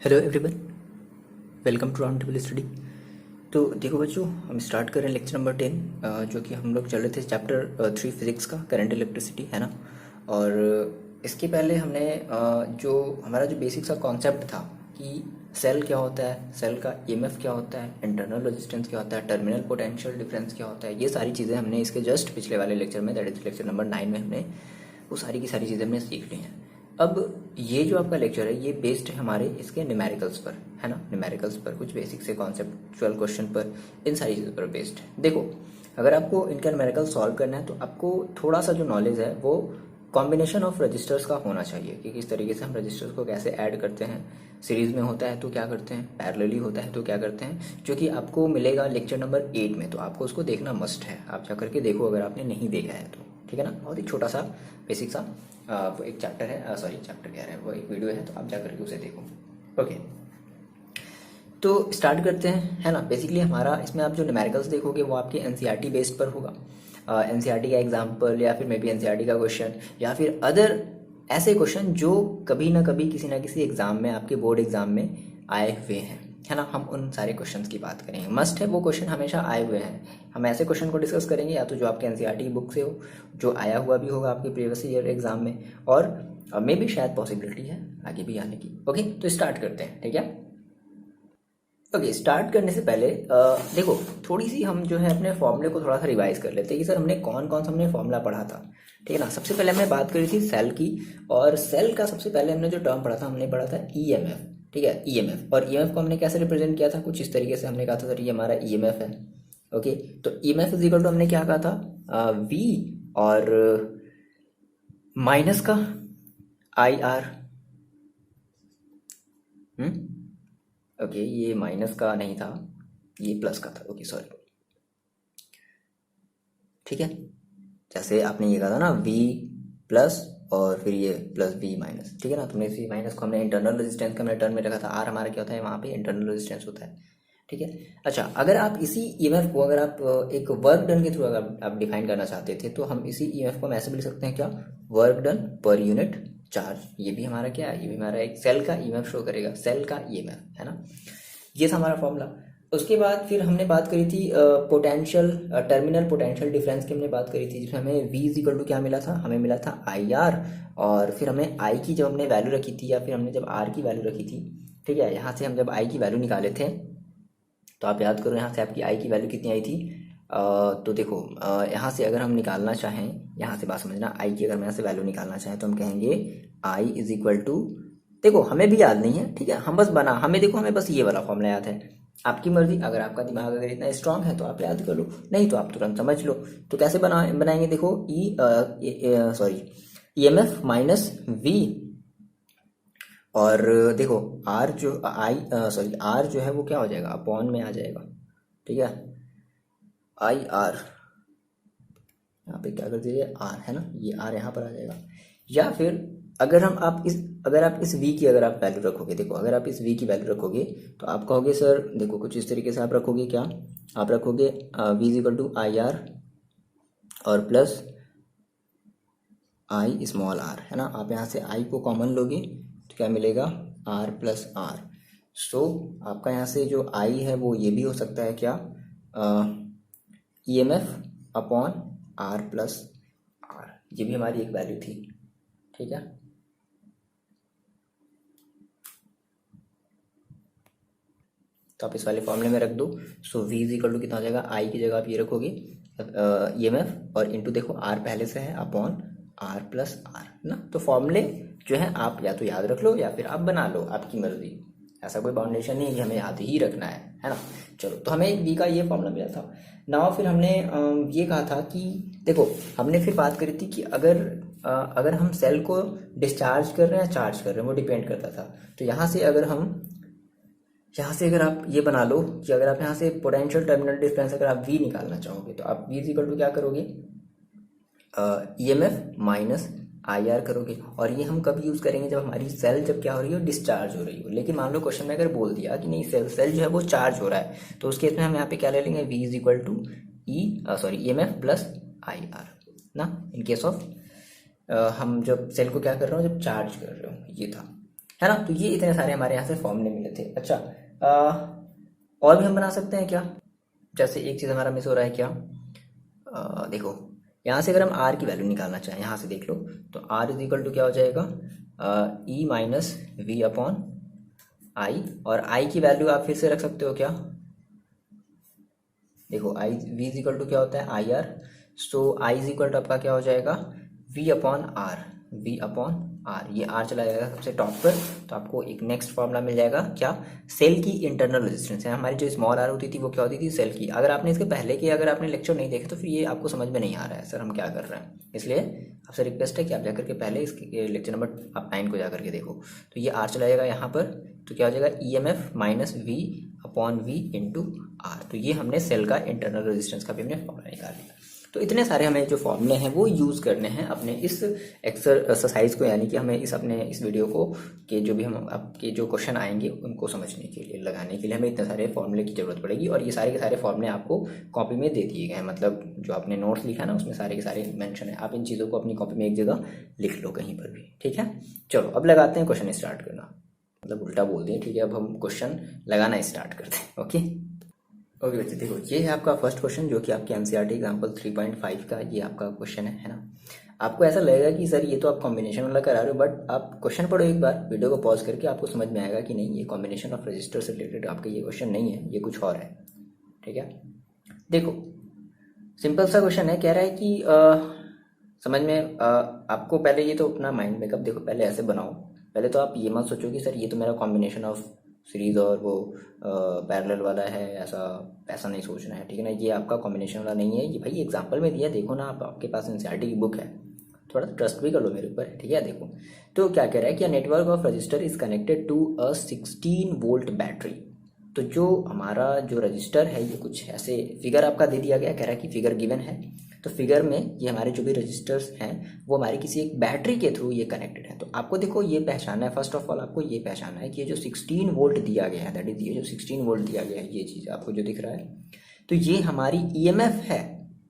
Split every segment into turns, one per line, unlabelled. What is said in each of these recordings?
Hello everyone, welcome to round table study. तो देखो बच्चों, हम स्टार्ट कर रहे हैं लेक्चर नंबर 10, जो कि हम लोग चल रहे थे चैप्टर 3 फिजिक्स का, करंट इलेक्ट्रिसिटी, है ना। और इसके पहले हमने जो हमारा जो बेसिक सा कॉन्सेप्ट था कि सेल क्या होता है, सेल का ईएमएफ क्या होता है, इंटरनल रेजिस्टेंस क्या होता है, टर्मिनल पोटेंशियल डिफरेंस क्या होता है, ये सारी चीज़ें हमने इसके जस्ट पिछले वाले लेक्चर में, दैट इज लेक्चर नंबर 9 में हमने वो सारी की सारी चीज़ें हमने सीख ली हैं। अब ये जो आपका लेक्चर है ये बेस्ड है हमारे इसके न्यूमेरिकल्स पर, है ना। न्यूमेरिकल्स पर, कुछ बेसिक से कॉन्सेप्चुअल क्वेश्चन पर, इन सारी चीज़ों पर बेस्ड है। देखो, अगर आपको इनका न्यूमेरिकल सॉल्व करना है तो आपको थोड़ा सा जो नॉलेज है वो कॉम्बिनेशन ऑफ रजिस्टर्स का होना चाहिए कि किस तरीके से हम रजिस्टर्स को कैसे ऐड करते हैं। सीरीज में होता है तो क्या करते हैं, पैरेलली होता है तो क्या करते हैं, जो कि आपको मिलेगा लेक्चर नंबर 8 में। तो आपको उसको देखना मस्ट है, आप जा करके देखो अगर आपने नहीं देखा है तो, ठीक है ना। बहुत ही छोटा सा बेसिक सा वो एक चैप्टर है, सॉरी चैप्टर कह रहे हैं, वो एक वीडियो है, तो आप जा करके उसे देखो। ओके, तो स्टार्ट करते हैं, है ना। बेसिकली हमारा इसमें आप जो न्यूमेरिकल्स देखोगे वो आपके एनसीईआरटी बेस्ड पर होगा। एनसीईआरटी का एग्जाम्पल या फिर मे बी एनसीईआरटी का क्वेश्चन या फिर अदर ऐसे क्वेश्चन जो कभी ना कभी किसी ना किसी एग्जाम में, आपके बोर्ड एग्जाम में आए हुए हैं, है ना। हम उन सारे क्वेश्चंस की बात करेंगे। मस्ट है वो क्वेश्चन हमेशा आए हुए हैं। हम ऐसे क्वेश्चन को डिस्कस करेंगे या तो जो आपके एनसीईआरटी की बुक से हो, जो आया हुआ भी होगा आपके प्रीवियस ईयर एग्जाम में, और मे भी शायद पॉसिबिलिटी है आगे भी आने की। ओके, तो स्टार्ट करते हैं, ठीक है। ओके, स्टार्ट करने से पहले देखो, थोड़ी सी हम जो है अपने फॉर्मूले को थोड़ा सा रिवाइज कर लेते हैं कि सर हमने कौन कौन सा हमने फॉर्मूला पढ़ा था, ठीक है ना। सबसे पहले हमने बात करी थी सेल की, और सेल का सबसे पहले हमने जो टर्म पढ़ा था, हमने पढ़ा था ईएमएफ, ठीक है, ईएमएफ। और ईएमएफ को हमने कैसे रिप्रेजेंट किया था, कुछ इस तरीके से हमने कहा था सर ये हमारा ईएमएफ है। ओके, तो ईएमएफ इज इक्वल टू हमने क्या कहा था, वी और माइनस का आई आर। ओके, ये माइनस का नहीं था, ये प्लस का था। ओके सॉरी, ठीक है। जैसे आपने ये कहा था ना, v प्लस और फिर ये प्लस v माइनस, ठीक है ना। तुमने इसी माइनस को हमने इंटरनल रेजिस्टेंस का हमने टर्म में रखा था। r हमारा क्या होता है, वहाँ पे इंटरनल रेजिस्टेंस होता है, ठीक है। अच्छा, अगर आप इसी ईएमएफ को अगर आप एक वर्क डन के थ्रू अगर आप डिफाइन करना चाहते थे तो हम इसी ईएमएफ को हम ऐसे भी लिख सकते हैं, क्या, work done per unit charge. ये भी हमारा क्या है, ये भी हमारा एक सेल का ईएमएफ शो करेगा, सेल का ईएमएफ, है ना। ये था हमारा फॉर्मूला। उसके बाद फिर हमने बात करी थी पोटेंशियल, टर्मिनल पोटेंशियल डिफरेंस की हमने बात करी थी, जिसमें हमें v इज इक्वल टू क्या मिला था, हमें मिला था आई आर। और फिर हमने i की जब हमने वैल्यू रखी थी, या फिर हमने जब r की वैल्यू रखी थी, ठीक है, यहाँ से हम जब i की वैल्यू निकाले थे, तो आप याद करो यहाँ से आपकी i की वैल्यू कितनी आई थी। तो देखो, यहाँ से अगर हम निकालना चाहें, यहाँ से बात समझना, i की अगर हम यहाँ से वैल्यू निकालना चाहें तो हम कहेंगे i इज इक्वल टू, देखो हमें भी याद नहीं है, ठीक है, हम बस बना, हमें देखो हमें बस ये वाला फॉर्मूला याद है। आपकी मर्जी, अगर आपका दिमाग अगर इतना स्ट्रांग है तो आप याद कर लो, नहीं तो आप तुरंत समझ लो। तो कैसे बनाएंगे, देखो ईएमएफ माइनस वी, और देखो आर जो आर जो है वो क्या हो जाएगा, अपॉन में आ जाएगा, ठीक है, आई आर। यहाँ पे क्या कर दीजिए, आर, है ना, ये आर यहाँ पर आ जाएगा। या फिर अगर आप इस v की अगर आप वैल्यू रखोगे, देखो अगर आप इस v की वैल्यू रखोगे तो आप कहोगे सर, देखो कुछ इस तरीके से आप रखोगे, क्या आप रखोगे, v is equal to I R और प्लस आई स्मॉल आर, है ना। आप यहाँ से i को कॉमन लोगे तो क्या मिलेगा, r प्लस आर। सो आपका यहाँ से जो i है वो ये भी हो सकता है, क्या, E M F upon R plus R, ये भी हमारी एक वैल्यू थी, ठीक है। तो आप इस वाले फॉर्मूले में रख दो। सो v इज इक्वल टू कितना हो जाएगा, i की जगह आप ये रखोगे ई एम एफ, और इंटू देखो r पहले से है अपॉन r प्लस आर ना। तो फॉर्मूले जो है आप या तो याद रख लो या फिर आप बना लो, आपकी मर्जी, ऐसा कोई बाउंडेशन नहीं है कि हमें याद ही रखना है ना। चलो, तो हमें v का ये फॉर्मूला मिला था ना। फिर हमने ये कहा था कि देखो, हमने फिर बात करी थी कि अगर हम सेल को डिस्चार्ज कर रहे हैं, चार्ज कर रहे हैं, वो डिपेंड करता था। तो यहाँ से अगर आप ये बना लो कि अगर आप यहाँ से पोटेंशियल टर्मिनल डिफरेंस अगर आप v निकालना चाहोगे तो आप v इज इक्वल टू क्या करोगे, ईएमएफ माइनस आई आर करोगे। और ये हम कब यूज़ करेंगे, जब हमारी सेल जब क्या हो रही हो, डिस्चार्ज हो रही हो। लेकिन मान लो क्वेश्चन में अगर बोल दिया कि नहीं, सेल जो है वो चार्ज हो रहा है, तो उस केस में हम यहाँ पे क्या ले लेंगे, v is equal to EMF plus I R ना। इन केस ऑफ हम जब सेल को क्या कर रहे हो, जब चार्ज कर रहे हो, ये था, है ना। तो ये इतने सारे हमारे यहाँ से फॉर्मूले मिले थे। अच्छा, और भी हम बना सकते हैं क्या? जैसे एक चीज़ हमारा मिस हो रहा है क्या, देखो यहाँ से अगर हम आर की वैल्यू निकालना चाहें, यहाँ से देख लो, तो आर इज इक्वल टू क्या हो जाएगा, E minus V upon I. और आई की वैल्यू आप फिर से रख सकते हो क्या, देखो I V is equal to क्या होता है I R, so I is equal to आपका क्या हो जाएगा V upon R, V upon R, ये आर चला जाएगा सबसे टॉप पर। तो आपको एक नेक्स्ट फॉर्मूला मिल जाएगा क्या, सेल की इंटरनल रेजिस्टेंस है, हमारी जो स्मॉल आर होती थी वो क्या होती थी, सेल की। अगर आपने इसके पहले के अगर आपने लेक्चर नहीं देखे तो फिर ये आपको समझ में नहीं आ रहा है सर हम क्या कर रहे हैं, इसलिए आपसे रिक्वेस्ट है कि आप जाकर के पहले इसके लेक्चर नंबर आप 9 को जाकर के देखो। तो ये आर चला जाएगा यहाँ पर, तो क्या हो जाएगा E M F minus V upon V into R. तो ये हमने सेल का इंटरनल रेजिस्टेंस का भी हमने फॉर्मूला निकाल लिया। तो इतने सारे हमें जो फॉर्मूले हैं वो यूज़ करने हैं अपने इस एक्सरसाइज को, यानी कि हमें इस वीडियो को के जो भी हम आपके जो क्वेश्चन आएंगे उनको समझने के लिए, लगाने के लिए हमें इतने सारे फॉर्मूले की जरूरत पड़ेगी। और ये सारे के सारे फॉर्मूले आपको कॉपी में दे दिए गए हैं, मतलब जो आपने नोट्स लिखा है ना उसमें सारे के सारे मेंशन है। आप इन चीज़ों को अपनी कॉपी में एक जगह लिख लो कहीं पर भी, ठीक है। चलो अब लगाते हैं क्वेश्चन स्टार्ट करना, मतलब उल्टा बोल दिए, ठीक है। अब हम क्वेश्चन लगाना स्टार्ट करते हैं। ओके बच्चे, देखो ये है आपका फर्स्ट क्वेश्चन जो कि आपके एनसीईआरटी एग्जाम्पल 3.5 का ये आपका क्वेश्चन है ना। आपको ऐसा लगेगा कि सर ये तो आप कॉम्बिनेशन वाला करा रहे हो, बट आप क्वेश्चन पढ़ो एक बार, वीडियो को पॉज करके, आपको समझ में आएगा कि नहीं ये कॉम्बिनेशन ऑफ रजिस्टर से रिलेटेड आपका ये क्वेश्चन नहीं है, ये कुछ और है, ठीक है। देखो सिंपल सा क्वेश्चन है, कह रहा है कि समझ में आपको पहले ये तो अपना माइंड मेकअप देखो, पहले ऐसे बनाओ। पहले तो आप ये मत सोचो कि सर ये तो मेरा कॉम्बिनेशन ऑफ सीरीज और वो पैरेलल वाला है, ऐसा नहीं सोचना है, ठीक है ना। ये आपका कॉम्बिनेशन वाला नहीं है, ये भाई एग्जांपल में दिया, देखो ना आप, आपके पास एनसीईआरटी की बुक है, थोड़ा ट्रस्ट भी कर लो मेरे ऊपर, ठीक है। देखो तो क्या कह रहा है कि network of resistor is connected to a 16 volt battery. तो जो हमारा जो रजिस्टर है ये कुछ ऐसे फिगर आपका दे दिया गया, कह रहा है कि फिगर गिवन है। तो फिगर में ये हमारे जो भी रजिस्टर्स हैं वो हमारे किसी एक बैटरी के थ्रू ये कनेक्टेड है। तो आपको देखो ये पहचानना है, फर्स्ट ऑफ ऑल आपको ये पहचानना है कि ये जो 16 वोल्ट दिया गया है, दैट इज ये जो 16 वोल्ट दिया गया है, ये चीज़ आपको जो दिख रहा है, तो ये हमारी ईएमएफ है।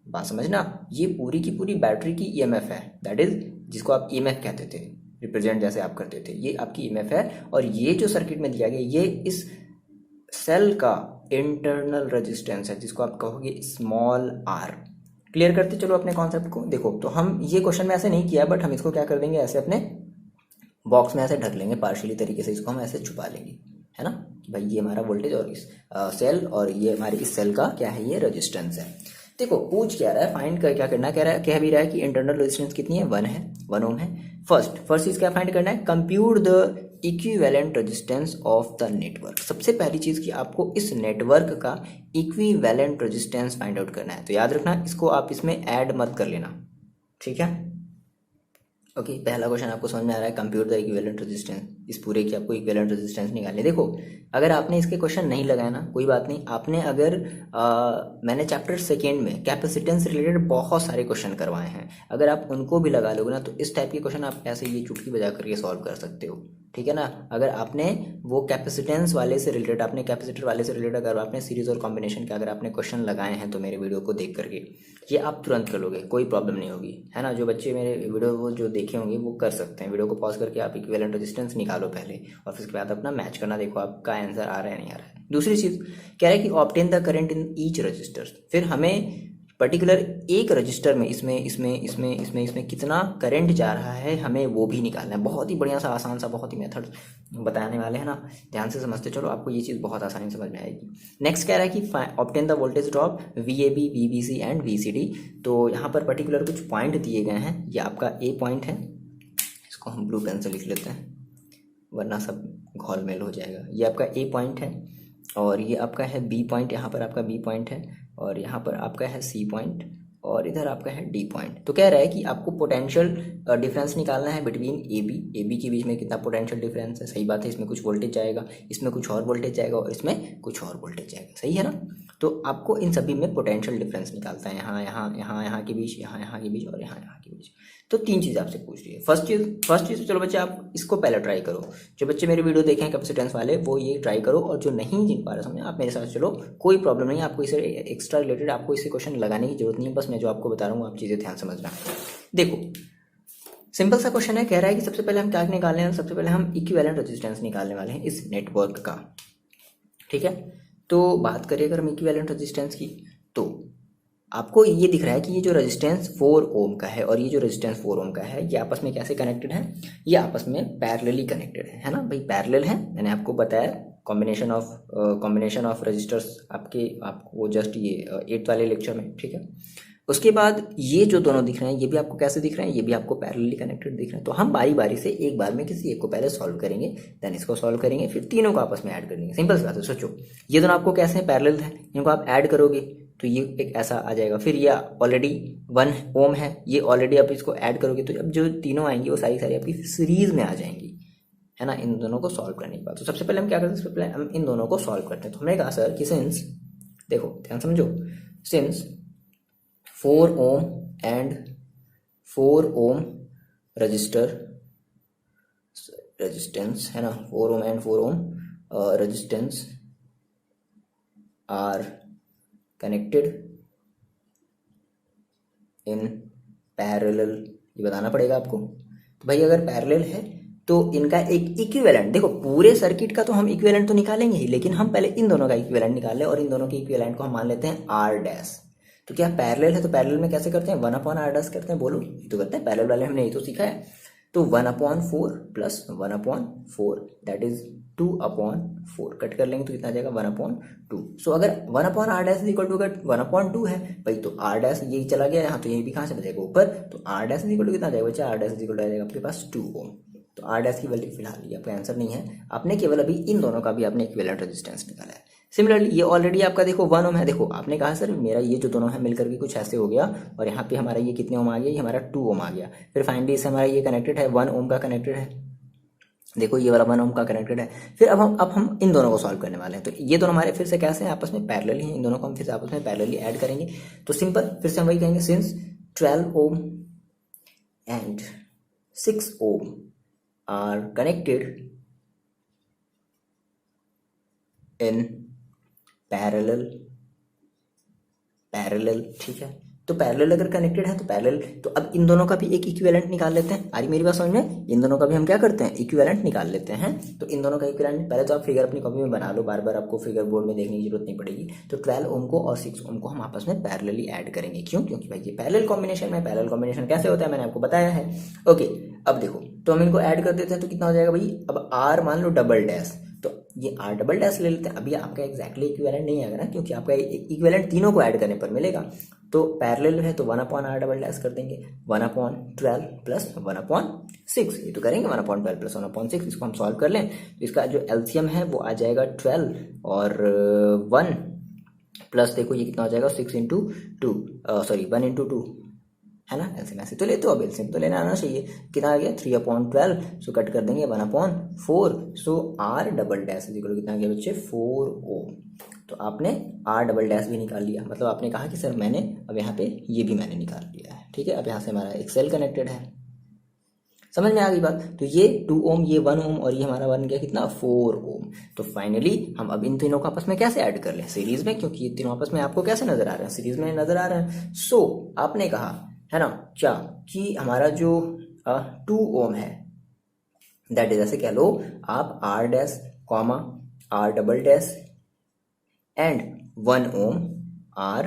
बात समझना, ये पूरी की पूरी बैटरी की ईएमएफ है, दैट इज जिसको आप ईएमएफ कहते थे, रिप्रेजेंट जैसे आप करते थे, ये आपकी ईएमएफ है। और ये जो सर्किट में दिया गया ये इस सेल का इंटरनल रेजिस्टेंस है, जिसको आप कहोगे स्मॉल आर। क्लियर करते चलो अपने कॉन्सेप्ट को। देखो तो हम ये क्वेश्चन में ऐसे नहीं किया, बट हम इसको क्या कर देंगे, ऐसे अपने बॉक्स में ऐसे ढक लेंगे पार्शियली तरीके से, इसको हम ऐसे छुपा लेंगे, है ना, कि भाई ये हमारा वोल्टेज और इस सेल और ये हमारी इस सेल का क्या है, ये रेजिस्टेंस है। देखो पूछ क्या रहा है, फाइंड कर क्या करना, कह रहा है, कह भी रहा है कि इंटरनल रेजिस्टेंस कितनी है, 1 ओम है। फर्स्ट चीज क्या फाइंड करना है, compute the equivalent resistance of the network. सबसे पहली चीज कि आपको इस नेटवर्क का इक्विवेलेंट रेजिस्टेंस फाइंड आउट करना है। तो याद रखना इसको आप इसमें ऐड मत कर लेना, ठीक है। ओके, पहला क्वेश्चन आपको समझ में आ रहा है, कंप्यूट द इक्विवेलेंट रेजिस्टेंस, इस पूरे की आपको इक्विवेलेंट रेजिस्टेंस निकालनी। देखो अगर आपने इसके क्वेश्चन नहीं लगाया ना कोई बात नहीं, आपने अगर मैंने चैप्टर 2 में कैपेसिटेंस रिलेटेड बहुत सारे क्वेश्चन करवाए हैं, अगर आप उनको भी लगा लोगे ना तो इस टाइप के क्वेश्चन आप ऐसे ये चुटकी बजा करके सॉल्व कर सकते हो, ठीक है ना। अगर आपने वो कैपेसिटेंस वाले से रिलेटेड, आपने कैपेसिटर वाले से रिलेटेड अगर आपने सीरीज और कॉम्बिनेशन के अगर आपने क्वेश्चन लगाए हैं तो मेरे वीडियो को देख करके ये आप तुरंत कर लोगे, कोई प्रॉब्लम नहीं होगी, है ना। जो बच्चे मेरे वीडियो को जो देखे होंगे वो कर सकते हैं, वीडियो को पॉज करके आप इक्विवेलेंट रेजिस्टेंस निकालो पहले, और फिर उसके बाद अपना मैच करना, देखो आपका आंसर आ रहा है नहीं आ रहा है। दूसरी चीज कह रहा है कि obtain the current in each resistor. फिर हमें पर्टिकुलर एक रजिस्टर में इसमें कितना करंट जा रहा है हमें वो भी निकालना है। बहुत ही बढ़िया सा आसान सा बहुत ही मेथड बताने वाले हैं ना, ध्यान से समझते चलो, आपको ये चीज़ बहुत आसानी से समझ में आएगी। नेक्स्ट कह रहा है कि obtain the voltage drop VAB, VBC and VCD। तो यहाँ पर पर्टिकुलर कुछ पॉइंट दिए गए हैं, ये आपका A पॉइंट है, इसको हम ब्लू पेन से लिख लेते हैं वरना सब घोल मेल हो जाएगा। ये आपका A पॉइंट है और ये आपका है B पॉइंट, यहाँ पर आपका B पॉइंट है और यहाँ पर आपका है C पॉइंट और इधर आपका है D पॉइंट। तो कह रहा है कि आपको पोटेंशियल डिफरेंस निकालना है बिटवीन AB के बीच में कितना पोटेंशियल डिफरेंस है। सही बात है, इसमें कुछ वोल्टेज जाएगा, इसमें कुछ और वोल्टेज जाएगा और इसमें कुछ और वोल्टेज जाएगा, सही है ना। तो आपको इन सभी में पोटेंशियल डिफरेंस निकालता है, यहाँ के बीच, यहाँ के बीच और यहाँ के बीच। तो 3 चीज़ आपसे पूछ रही है। फर्स्ट चीज़ चलो बच्चे आप इसको पहले ट्राई करो, जो बच्चे मेरे वीडियो देखें कैपेसिटेंस वाले वो ये ट्राई करो, और जो नहीं जिन पा रहे समझ आप मेरे साथ चलो, कोई प्रॉब्लम नहीं, आपको इसे एक्स्ट्रा रिलेटेड आपको इससे क्वेश्चन लगाने की जरूरत नहीं है, बस मैं जो आपको बता रहा हूँ आप चीज़ें ध्यान समझना। देखो सिंपल सा क्वेश्चन है, कह रहा है कि सबसे पहले हम क्या निकालने हैं, सबसे पहले हम इक्विवेलेंट रेजिस्टेंस निकालने वाले हैं इस नेटवर्क का। ठीक है, तो बात करें अगर हम इक्विवेलेंट रेजिस्टेंस की, तो आपको ये दिख रहा है कि ये जो रेजिस्टेंस 4 ओम का है और ये जो रेजिस्टेंस 4 ओम का है, ये आपस में कैसे कनेक्टेड है, ये आपस में पैरेलली कनेक्टेड है ना भाई, पैरेलल है। मैंने आपको बताया कॉम्बिनेशन ऑफ रजिस्टर्स आपको जस्ट ये 8th वाले लेक्चर में। ठीक है, उसके बाद ये जो दोनों दिख रहे हैं, ये भी आपको कैसे दिख रहे हैं, ये भी आपको पैरेलली कनेक्टेड दिख रहे हैं। तो हम बारी बारी से एक बार में किसी एक को पहले सॉल्व करेंगे, देन इसको सॉल्व करेंगे, फिर तीनों को आपस में ऐड करेंगे। सिंपल सी बात है। सोचो, ये दोनों आपको कैसे हैं, पैरेलल है, इनको आप ऐड करोगे तो ये एक ऐसा आ जाएगा। फिर ये ऑलरेडी 1 ओम है, ये ऑलरेडी आप इसको ऐड करोगे तो अब जो तीनों आएंगी वो सारी सारी आपकी सीरीज में आ जाएंगी, है ना, इन दोनों को सॉल्व करने के बाद। तो सबसे पहले हम क्या करते हैं, सबसे पहले हम इन दोनों को सॉल्व करते हैं। तो हमने कहा सर कि सिंस, देखो ध्यान समझो, since 4 ohm and 4 ohm resistance है ना, 4 ohm and 4 ohm resistance R connected in parallel, ये बताना पड़ेगा आपको। तो भाई अगर पैरेलल है तो इनका एक इक्विवेलेंट, देखो पूरे सर्किट का तो हम इक्विवेलेंट तो निकालेंगे ही, लेकिन हम पहले इन दोनों का इक्विवेलेंट निकाल लें, और इन दोनों के इक्विवेलेंट को हम मान लेते हैं आर डैश। तो क्या पैरेलल है, तो पैरेलल में कैसे करते हैं, 1/r डैश करते हैं, बोलो ये तो करते हैं पैरेलल वाले, हमने ये तो सीखा है। तो 1/4 प्लस 1/4 दैट इज 2/4, कट कर लेंगे तो कितना आ जाएगा 1/2। सो अगर 1/r डैश इक्वल टू अगर 1/2 है भाई, तो r डैश यही चला गया यहाँ, तो यही भी कहाँ चला जाएगा ऊपर, तो r डैश इक्वल टू कितना आ जाएगा बच्चा, r डैश इक्वल टू आ जाएगा आपके पास 2 ओम। तो r डैश की वैल्यू फिलहाल ये आपका आंसर नहीं है, आपने केवल अभी इन दोनों का भी आपने इक्विवेलेंट रेजिस्टेंस निकाला है। सिमिलरली ये ऑलरेडी आपका देखो 1 ओम है, देखो आपने कहा सर मेरा ये जो दोनों है मिलकर के कुछ ऐसे हो गया, और यहाँ पे हमारा ये कितने ओम आ गया, ये हमारा 2 ओम आ गया। फिर फाइनली इससे हमारा ये कनेक्टेड है 1 ओम का कनेक्टेड है, देखो ये वाला 1 ओम का कनेक्टेड है। फिर अब हम इन दोनों को सॉल्व करने वाले हैं। तो ये दोनों हमारे फिर से कैसे हैं, आपस में पैरेलली हैं, इन दोनों को हम फिर से आपस में पैरेलली ऐड करेंगे। तो सिंपल फिर से हम वही कहेंगे, since 12 ohm and 6 ohm are connected in parallel, ठीक है। तो पैरेलल अगर कनेक्टेड है तो पैरेलल, तो अब इन दोनों का भी एक इक्विवेलेंट निकाल लेते हैं। आ रही मेरी बात समझ में, इन दोनों का भी हम क्या करते हैं, इक्विवेलेंट निकाल लेते हैं। तो इन दोनों का इक्विवेलेंट पहले तो आप फिगर अपनी कॉपी में बना लो, बार बार आपको फिगर बोर्ड में देखने की जरूरत नहीं पड़ेगी। तो 12 ओम को और 6 ओम को हम आपस में पैरेलली ऐड करेंगे, क्यों, क्योंकि भाई ये पैरेलल कॉम्बिनेशन में, पैरेलल कॉम्बिनेशन कैसे होता है मैंने आपको बताया है। ओके, अब देखो तो हम इनको ऐड कर देते हैं, तो कितना हो जाएगा भाई, अब आर मान लो डबल डैश, तो ये आर डबल डैश ले लेते हैं। अभी आपका एग्जैक्टली इक्विवेलेंट नहीं आएगा ना, क्योंकि आपका इक्विवेलेंट तीनों को ऐड करने पर मिलेगा। तो पैरेलल है तो 1/r डबल डैश कर देंगे, 1/12 प्लस 1/6, ये तो करेंगे 1/12 प्लस 1/6। इसको हम सॉल्व कर लें तो इसका जो एलसीएम है वो आ जाएगा 12 और 1 प्लस, देखो ये कितना हो जाएगा 6 इंटू 2, सॉरी 1 इंटू 2 है ना, एलसीएम ऐसे तो लेते हो, अब एलसीएम तो लेना आना चाहिए। कितना आ गया 3/12, सो कट कर देंगे 1/4, सो आर डबल डैश इक्वल कितना आ गया बच्चे 4 ओम। तो आपने आर डबल डैश भी निकाल लिया, मतलब आपने कहा कि सर मैंने अब यहाँ पे ये भी मैंने निकाल लिया है। ठीक है, अब यहाँ से हमारा एक सेल कनेक्टेड है, समझ में आ गई बात। तो ये 2 ओम, ये 1 ओम, और ये हमारा बन गया कितना 4 ओम। तो फाइनली हम अब इन तीनों को आपस में कैसे ऐड कर लें, सीरीज में, क्योंकि ये तीनों आपस में आपको कैसे नजर आ रहे हैं, सीरीज में नजर आ रहे हैं। सो आपने कहा है ना क्या कि हमारा जो 2 ओम है, दैट इज ऐसे कह लो आप R dash comma R double dash and 1 ohm are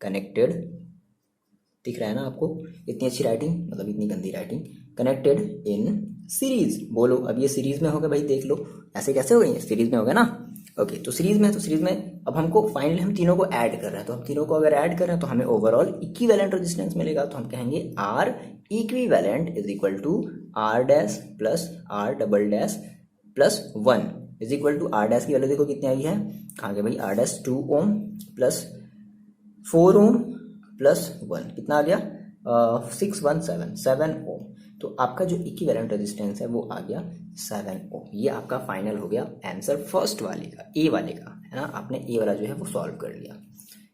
connected, दिख रहा है ना आपको, इतनी अच्छी राइटिंग, मतलब इतनी गंदी राइटिंग, कनेक्टेड इन सीरीज। बोलो अब ये सीरीज में हो गया भाई, देख लो ऐसे कैसे हो गई, सीरीज में हो गया ना। ओके, तो सीरीज में, तो सीरीज में अब हमको फाइनली हम तीनों को ऐड कर रहे हैं, तो हम तीनों को अगर ऐड कर रहे हैं तो हमें ओवरऑल इक्विवेलेंट रेजिस्टेंस मिलेगा। तो हम कहेंगे R equivalent is equal to R dash plus R double dash plus 1 is equal to R dash की वैल्यू देखो कितनी आई है, कहाँ गया भाई, R dash 2 ohm plus 4 ohm plus 1 कितना आ गया 7 ओम। तो आपका जो इक्विवेलेंट रेजिस्टेंस है वो आ गया 7 ओम। ये आपका फाइनल हो गया आंसर फर्स्ट वाले का, ए वाले का, है ना। आपने ए वाला जो है वो सॉल्व कर लिया।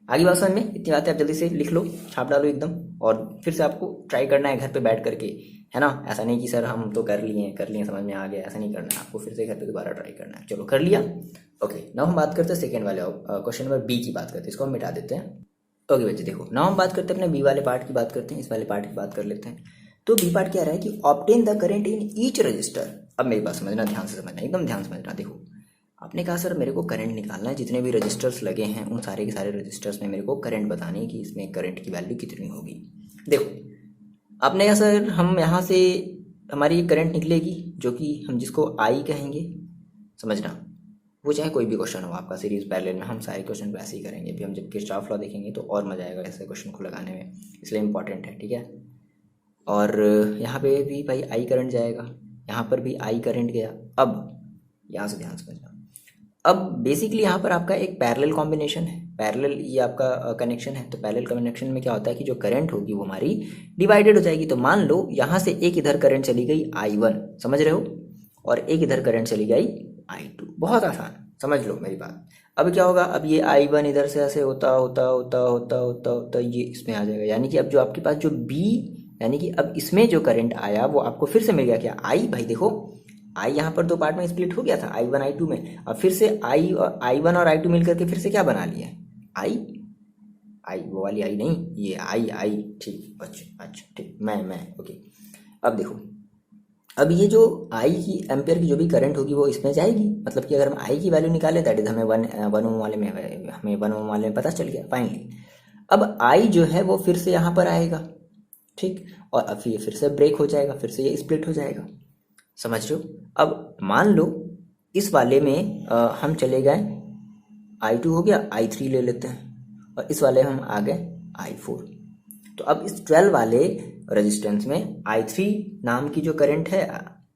आगे बात समझ में, इतनी बातें आप जल्दी से लिख लो, छाप डालो एकदम, और फिर से आपको ट्राई करना है घर पे बैठ करके, है ना। ऐसा नहीं कि सर हम तो कर लिए समझ में आ गया, ऐसा नहीं करना है आपको, फिर से घर पे दोबारा ट्राई करना है। चलो कर लिया। ओके, नाउ हम बात करते हैं सेकेंड वाले क्वेश्चन नंबर बी की बात करते हैं, इसको हम मिटा देते हैं। ओके बच्चे देखो, नाउ हम बात करते हैं अपने बी वाले पार्ट की बात करते हैं, इस वाले पार्ट की बात कर लेते हैं। तो बी पार्ट क्या रहा है कि obtain the current in each resistor. अब मेरी बात समझना, ध्यान से समझना, एकदम ध्यान से समझना। देखो आपने कहा सर मेरे को करंट निकालना है, जितने भी रजिस्टर्स लगे हैं उन सारे के सारे रजिस्टर्स में मेरे को करंट बतानी है कि इसमें करंट की वैल्यू कितनी होगी। देखो आपने कहा सर हम यहाँ से हमारी करंट निकलेगी जो कि हम जिसको आई कहेंगे, समझना, वो चाहे कोई भी क्वेश्चन हो आपका सीरीज पैरेलल में, हम सारे क्वेश्चन को ऐसे ही करेंगे। अभी हम जब किरचॉफ लॉ देखेंगे तो और मजा आएगा ऐसे क्वेश्चन को लगाने में, इसलिए इंपॉर्टेंट है, ठीक है। और यहाँ पे भी भाई आई करंट जाएगा, यहाँ पर भी आई करंट गया। अब यहाँ से ध्यान समझना, अब बेसिकली यहाँ पर आपका एक पैरेलल कॉम्बिनेशन है, पैरेलल ये आपका कनेक्शन है। तो पैरेलल कनेक्शन में क्या होता है कि जो करंट होगी वो हमारी डिवाइडेड हो जाएगी। तो मान लो यहाँ से एक इधर करंट चली गई I1, समझ रहे हो, और एक इधर करंट चली गई I2। बहुत आसान, समझ लो मेरी बात। अब क्या होगा, अब ये I1 इधर से ऐसे होता होता होता होता होता होता ये इसमें आ जाएगा, यानी कि अब जो आपके पास जो B, यानी कि अब इसमें जो करंट आया वो आपको फिर से मिल गया। क्या आई, भाई देखो आई यहाँ पर दो पार्ट में स्प्लिट हो गया था, I1 I2 में। अब फिर से I1 और I2 मिलकर के फिर से क्या बना लिया, आई वो वाली आई नहीं, ये आई, ठीक, अच्छा ठीक, मैं ओके। अब देखो अब ये जो आई की एम्पियर की जो भी करंट होगी वो इसमें जाएगी, मतलब कि अगर हम आई की वैल्यू निकालें दैट इज हमें वन ओम वाले में पता चल गया फाइनली। अब आई जो है वो फिर से यहाँ पर आएगा, ठीक, और अब ये फिर से ब्रेक हो जाएगा, फिर से ये स्प्लिट हो जाएगा, समझ रहे हो। अब मान लो इस वाले में हम चले गए, I2 हो गया, I3 ले लेते हैं, और इस वाले में हम आ गए I4। तो अब इस 12 वाले रेजिस्टेंस में I3 नाम की जो करंट है,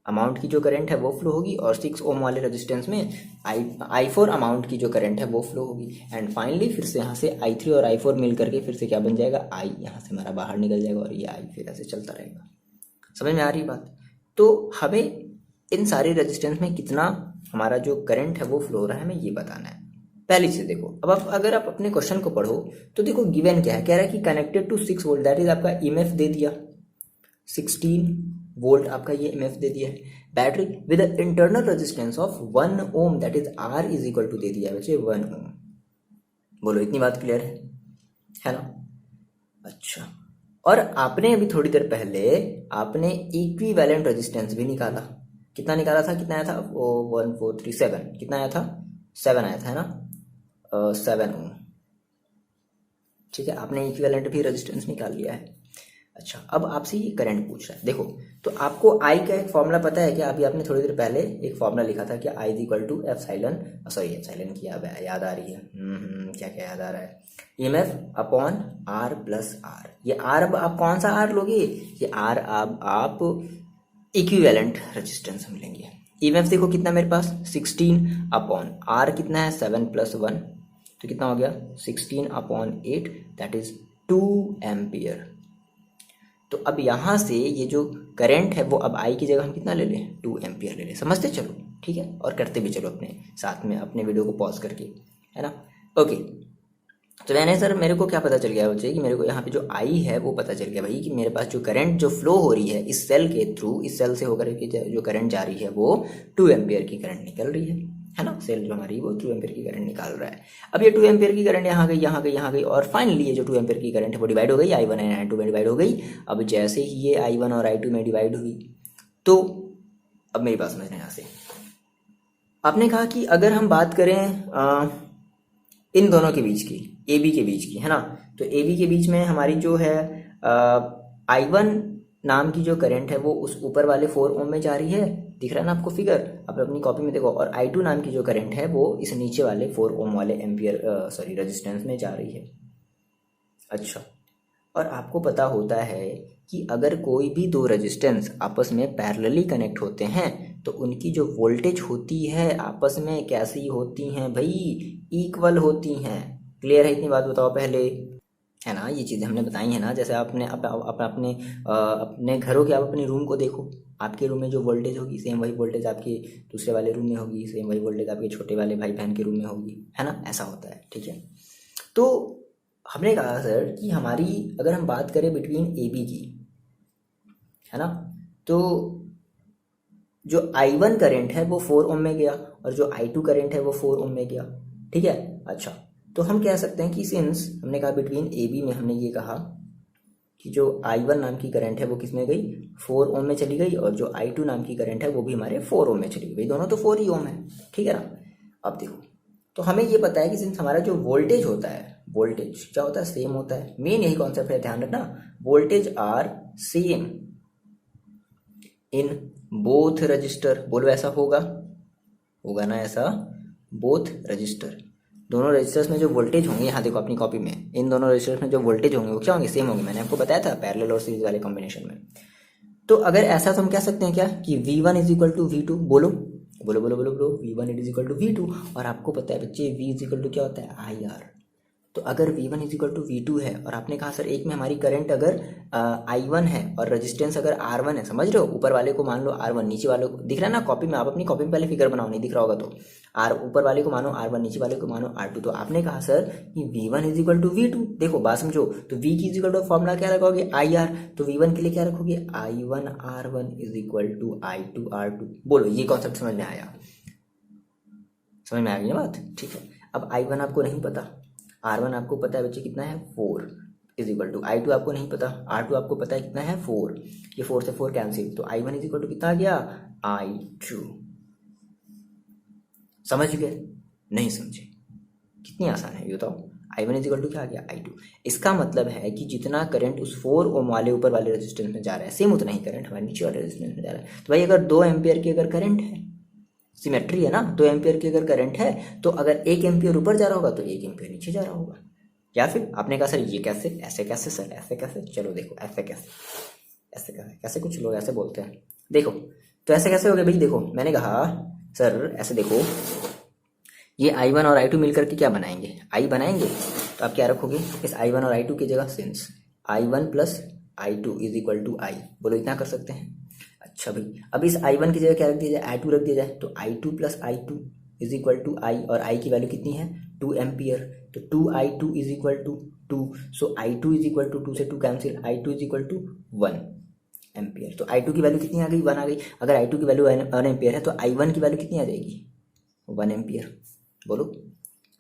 अमाउंट की जो करंट है वो फ्लो होगी, और 6 ओम वाले रेजिस्टेंस में I4 अमाउंट की जो करंट है वो फ्लो होगी। एंड फाइनली फिर से यहाँ से I3 और I4 मिल करके फिर से क्या बन जाएगा, I यहाँ से हमारा बाहर निकल जाएगा, और ये I फिर ऐसे चलता रहेगा। समझ में आ रही बात। तो हमें इन सारे रेजिस्टेंस में कितना हमारा जो करंट है वो फ्लो हो रहा है, हमें ये बताना है। पहली चीज देखो, अब आप अगर आप अपने क्वेश्चन को पढ़ो तो देखो गिवन क्या है, कह रहा है कि connected to 6 volt, that is आपका ईएमएफ दे दिया 16 वोल्ट, आपका ये ईएमएफ दे दिया है। Battery with internal resistance of 1 ohm, that is R is equal to दे दिया है बच्चे 1 ओम। बोलो इतनी बात क्लियर है ना। अच्छा, और आपने अभी थोड़ी देर पहले आपने इक्विवेलेंट रेजिस्टेंस भी निकाला, कितना निकाला था, कितना आया था वो 1437, कितना आया था 7 आया था, है ना, 7 ओम, ठीक है। आपने इक्विवेलेंट भी रेजिस्टेंस निकाल लिया है। अच्छा, अब आपसे ये करंट पूछ रहा है। देखो तो आपको आई का एक फॉर्मूला पता है क्या, अभी आपने थोड़ी देर पहले एक फॉर्मूला लिखा था क्या, I is equal to epsilon, sorry epsilon की याद आ रही है, क्या क्या याद आ रहा है, EMF upon R plus R. ये आर अब आप कौन सा आर लोगे, ये आर अब आप इक्विवेलेंट रेजिस्टेंस हम लेंगे। ईएमएफ देखो कितना मेरे पास 16 अपॉन आर कितना है 7 + 1, तो कितना हो गया 16 अपॉन 8, दैट इज 2 एम्पियर। तो अब यहाँ से ये जो करंट है वो अब आई की जगह हम कितना ले लें, 2 एम्पियर ले लें। समझते चलो, ठीक है, और करते भी चलो अपने साथ में, अपने वीडियो को पॉज करके, है ना। ओके, तो मैंने सर मेरे को क्या पता चल गया बच्चे कि मेरे को यहाँ पे जो आई है वो पता चल गया भाई कि मेरे पास जो करंट जो फ्लो हो रही है इस सेल के थ्रू, इस सेल से होकर के जो करंट जा रही है वो 2 एम्पियर की करंट निकल रही है ना। सेल जो हमारी वो 2 एम्पियर की करंट निकाल रहा है। अब ये 2 एम्पियर की करंट यहाँ गई, यहाँ गई, यहाँ गई, और फाइनली ये जो 2 एम्पियर की करंट है वो डिवाइड हो गई, I1 एंड I2 में डिवाइड हो गई। अब जैसे ही ये I1 और I2 में डिवाइड हुई, तो अब मेरी बात समझना, यहाँ से आपने कहा कि अगर हम बात करें इन दोनों के बीच की, AB के बीच की, है ना, तो AB के बीच में हमारी जो है I1 नाम की जो करंट है वो उस ऊपर वाले 4 ओम में जा रही है, दिख रहा है ना आपको फिगर, आप अपनी कॉपी में देखो, और I2 नाम की जो करंट है वो इस नीचे वाले 4 ओम वाले एम्पियर रेजिस्टेंस में जा रही है। अच्छा, और आपको पता होता है कि अगर कोई भी दो रेजिस्टेंस आपस में पैरेलली कनेक्ट होते हैं तो उनकी जो वोल्टेज होती है आपस में कैसी होती हैं भाई, इक्वल होती हैं। क्लियर है इतनी बात, बताओ पहले, है ना, ये चीज़ें हमने बताई हैं ना। जैसे आपने अपने घरों के, आप अपने रूम को देखो, आपके रूम में जो वोल्टेज होगी सेम वही वोल्टेज आपके दूसरे वाले रूम में होगी, सेम वही वोल्टेज आपके छोटे वाले भाई बहन के रूम में होगी, है ना, ऐसा होता है, ठीक है। तो हमने कहा सर कि हमारी अगर हम बात करें बिटवीन AB की, है ना, तो जो I1 करंट है वो 4 ओम में गया और जो I2 करंट है वो 4 ओम में गया, ठीक है। अच्छा, तो हम कह सकते हैं कि सिंस हमने कहा बिटवीन AB में, हमने ये कहा कि जो I1 नाम की करंट है वो किस में गई, 4 ओम में चली गई, और जो I2 नाम की करंट है वो भी हमारे 4 ओम में चली गई, दोनों तो 4 ही ओम है, ठीक है ना। अब देखो, तो हमें ये पता है कि सिंस हमारा जो वोल्टेज होता है, वोल्टेज क्या होता है, सेम होता है, मेन यही कॉन्सेप्ट है, ध्यान रखना, voltage are same in both resistor, बोलो ऐसा होगा, होगा ना ऐसा, बोथ रजिस्टर, दोनों रजिस्टर्स में जो वोल्टेज होंगे, यहाँ देखो अपनी कॉपी में, इन दोनों रजिस्टर्स में जो वोल्टेज होंगे वो क्या होंगे, सेम होंगे, मैंने आपको बताया था पैरेलल और सीरीज वाले कॉम्बिनेशन में। तो अगर ऐसा तो हम कह सकते हैं क्या कि V1 is equal to V2, बोलो बोलो बोलो बोलो बोलो, V1 is equal to V2, और आपको पता है बच्चे V इज इक्वल टू क्या होता है, IR। तो अगर V1 is equal to V2 है, और आपने कहा सर एक में हमारी करंट अगर I1 है और रेजिस्टेंस अगर R1 है, समझ रहे हो, ऊपर वाले को मान लो R1, नीचे वाले को, दिख रहा है ना कॉपी में, आप अपनी कॉपी में पहले फिगर बनाओ, नहीं दिख रहा होगा तो, ऊपर वाले को मानो R1, नीचे वाले को मानो R2। तो आपने कहा सर कि V1 is equal to V2, देखो बात समझो, तो V की इज इक्वल टू फॉर्मूला क्या रखोगे, IR, तो V1 के लिए क्या रखोगे, I1 R1 is equal to I2 R2। बोलो ये कॉन्सेप्ट समझ में आया, समझ में आ गई ना बात, ठीक है। अब I1 आपको नहीं पता, R1 आपको पता है बच्चे कितना है, 4 इज इक्वल टू, I2 आपको नहीं पता, R2 आपको पता है कितना है, 4, ये 4 से 4 कैंसिल, तो I1 इज इक्वल टू कितना आ गया, I2। समझ गए, नहीं समझे, कितनी आसान है ये बताओ, I1 इज इक्वल टू क्या आ गया, I2। इसका मतलब है कि जितना करंट उस 4 ओम वाले ऊपर वाले रेजिस्टेंस में जा रहा है, सेम उतना ही करंट हमारे नीचे वाले रेजिस्टेंस में जा रहा है। तो भाई अगर 2 एम्पियर की अगर करंट है, सिमेट्री है ना, 2 एम्पियर की अगर करंट है, तो अगर 1 एम्पियर ऊपर जा रहा होगा तो 1 एम्पियर नीचे जा रहा होगा। या फिर आपने कहा सर ये कैसे, ऐसे कैसे सर, ऐसे कैसे, चलो देखो ऐसे कैसे, ऐसे कैसे, कैसे कुछ लोग ऐसे बोलते हैं, देखो तो ऐसे कैसे हो गया भाई, देखो मैंने कहा सर ऐसे देखो, ये I1 और I2 मिलकर के क्या बनाएंगे, I बनाएंगे, तो आप क्या रखोगे इस I1 और I2 की जगह, since I1 plus I2 is equal to I, बोलो इतना कर सकते हैं। अच्छा भाई, अब इस I1 की जगह क्या रख दिया जाए, I2 रख दिया जाए, तो I2 plus I2 is equal to I, और I की वैल्यू कितनी है, 2 एम्पियर, तो 2I2 is equal to 2, so I2 is equal to 2 से 2 cancel, I2 is equal to 1 ampere. तो I2 की वैल्यू कितनी आ गई, 1 आ गई। अगर I2 की वैल्यू 1 एम्पियर है तो I1 की वैल्यू कितनी आ जाएगी, 1 एम्पियर। बोलो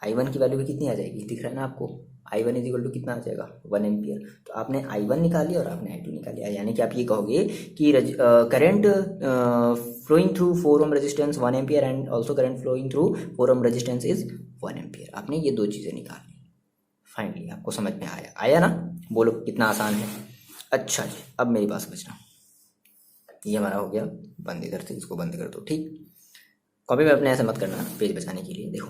I1 की वैल्यू भी कितनी आ जाएगी, दिख रहा है ना आपको, I1 इज इक्वल टू कितना आ जाएगा, 1 एम्पियर। तो आपने I1 निकाल लिया और आपने I2 निकाल लिया, यानी कि आप ये कहोगे कि current flowing through 4 ohm resistance 1 ampere and also current flowing through 4 ohm resistance is 1 ampere. आपने ये दो चीज़ें निकाल ली, फाइनली आपको समझ में आया ना, बोलो कितना आसान है। अच्छा जी, अब मेरी बात समझना, ये हमारा हो गया बंद, इधर से इसको बंद कर दो, ठीक। कॉपी में अपने ऐसे मत करना पेज बचाने के लिए, देखो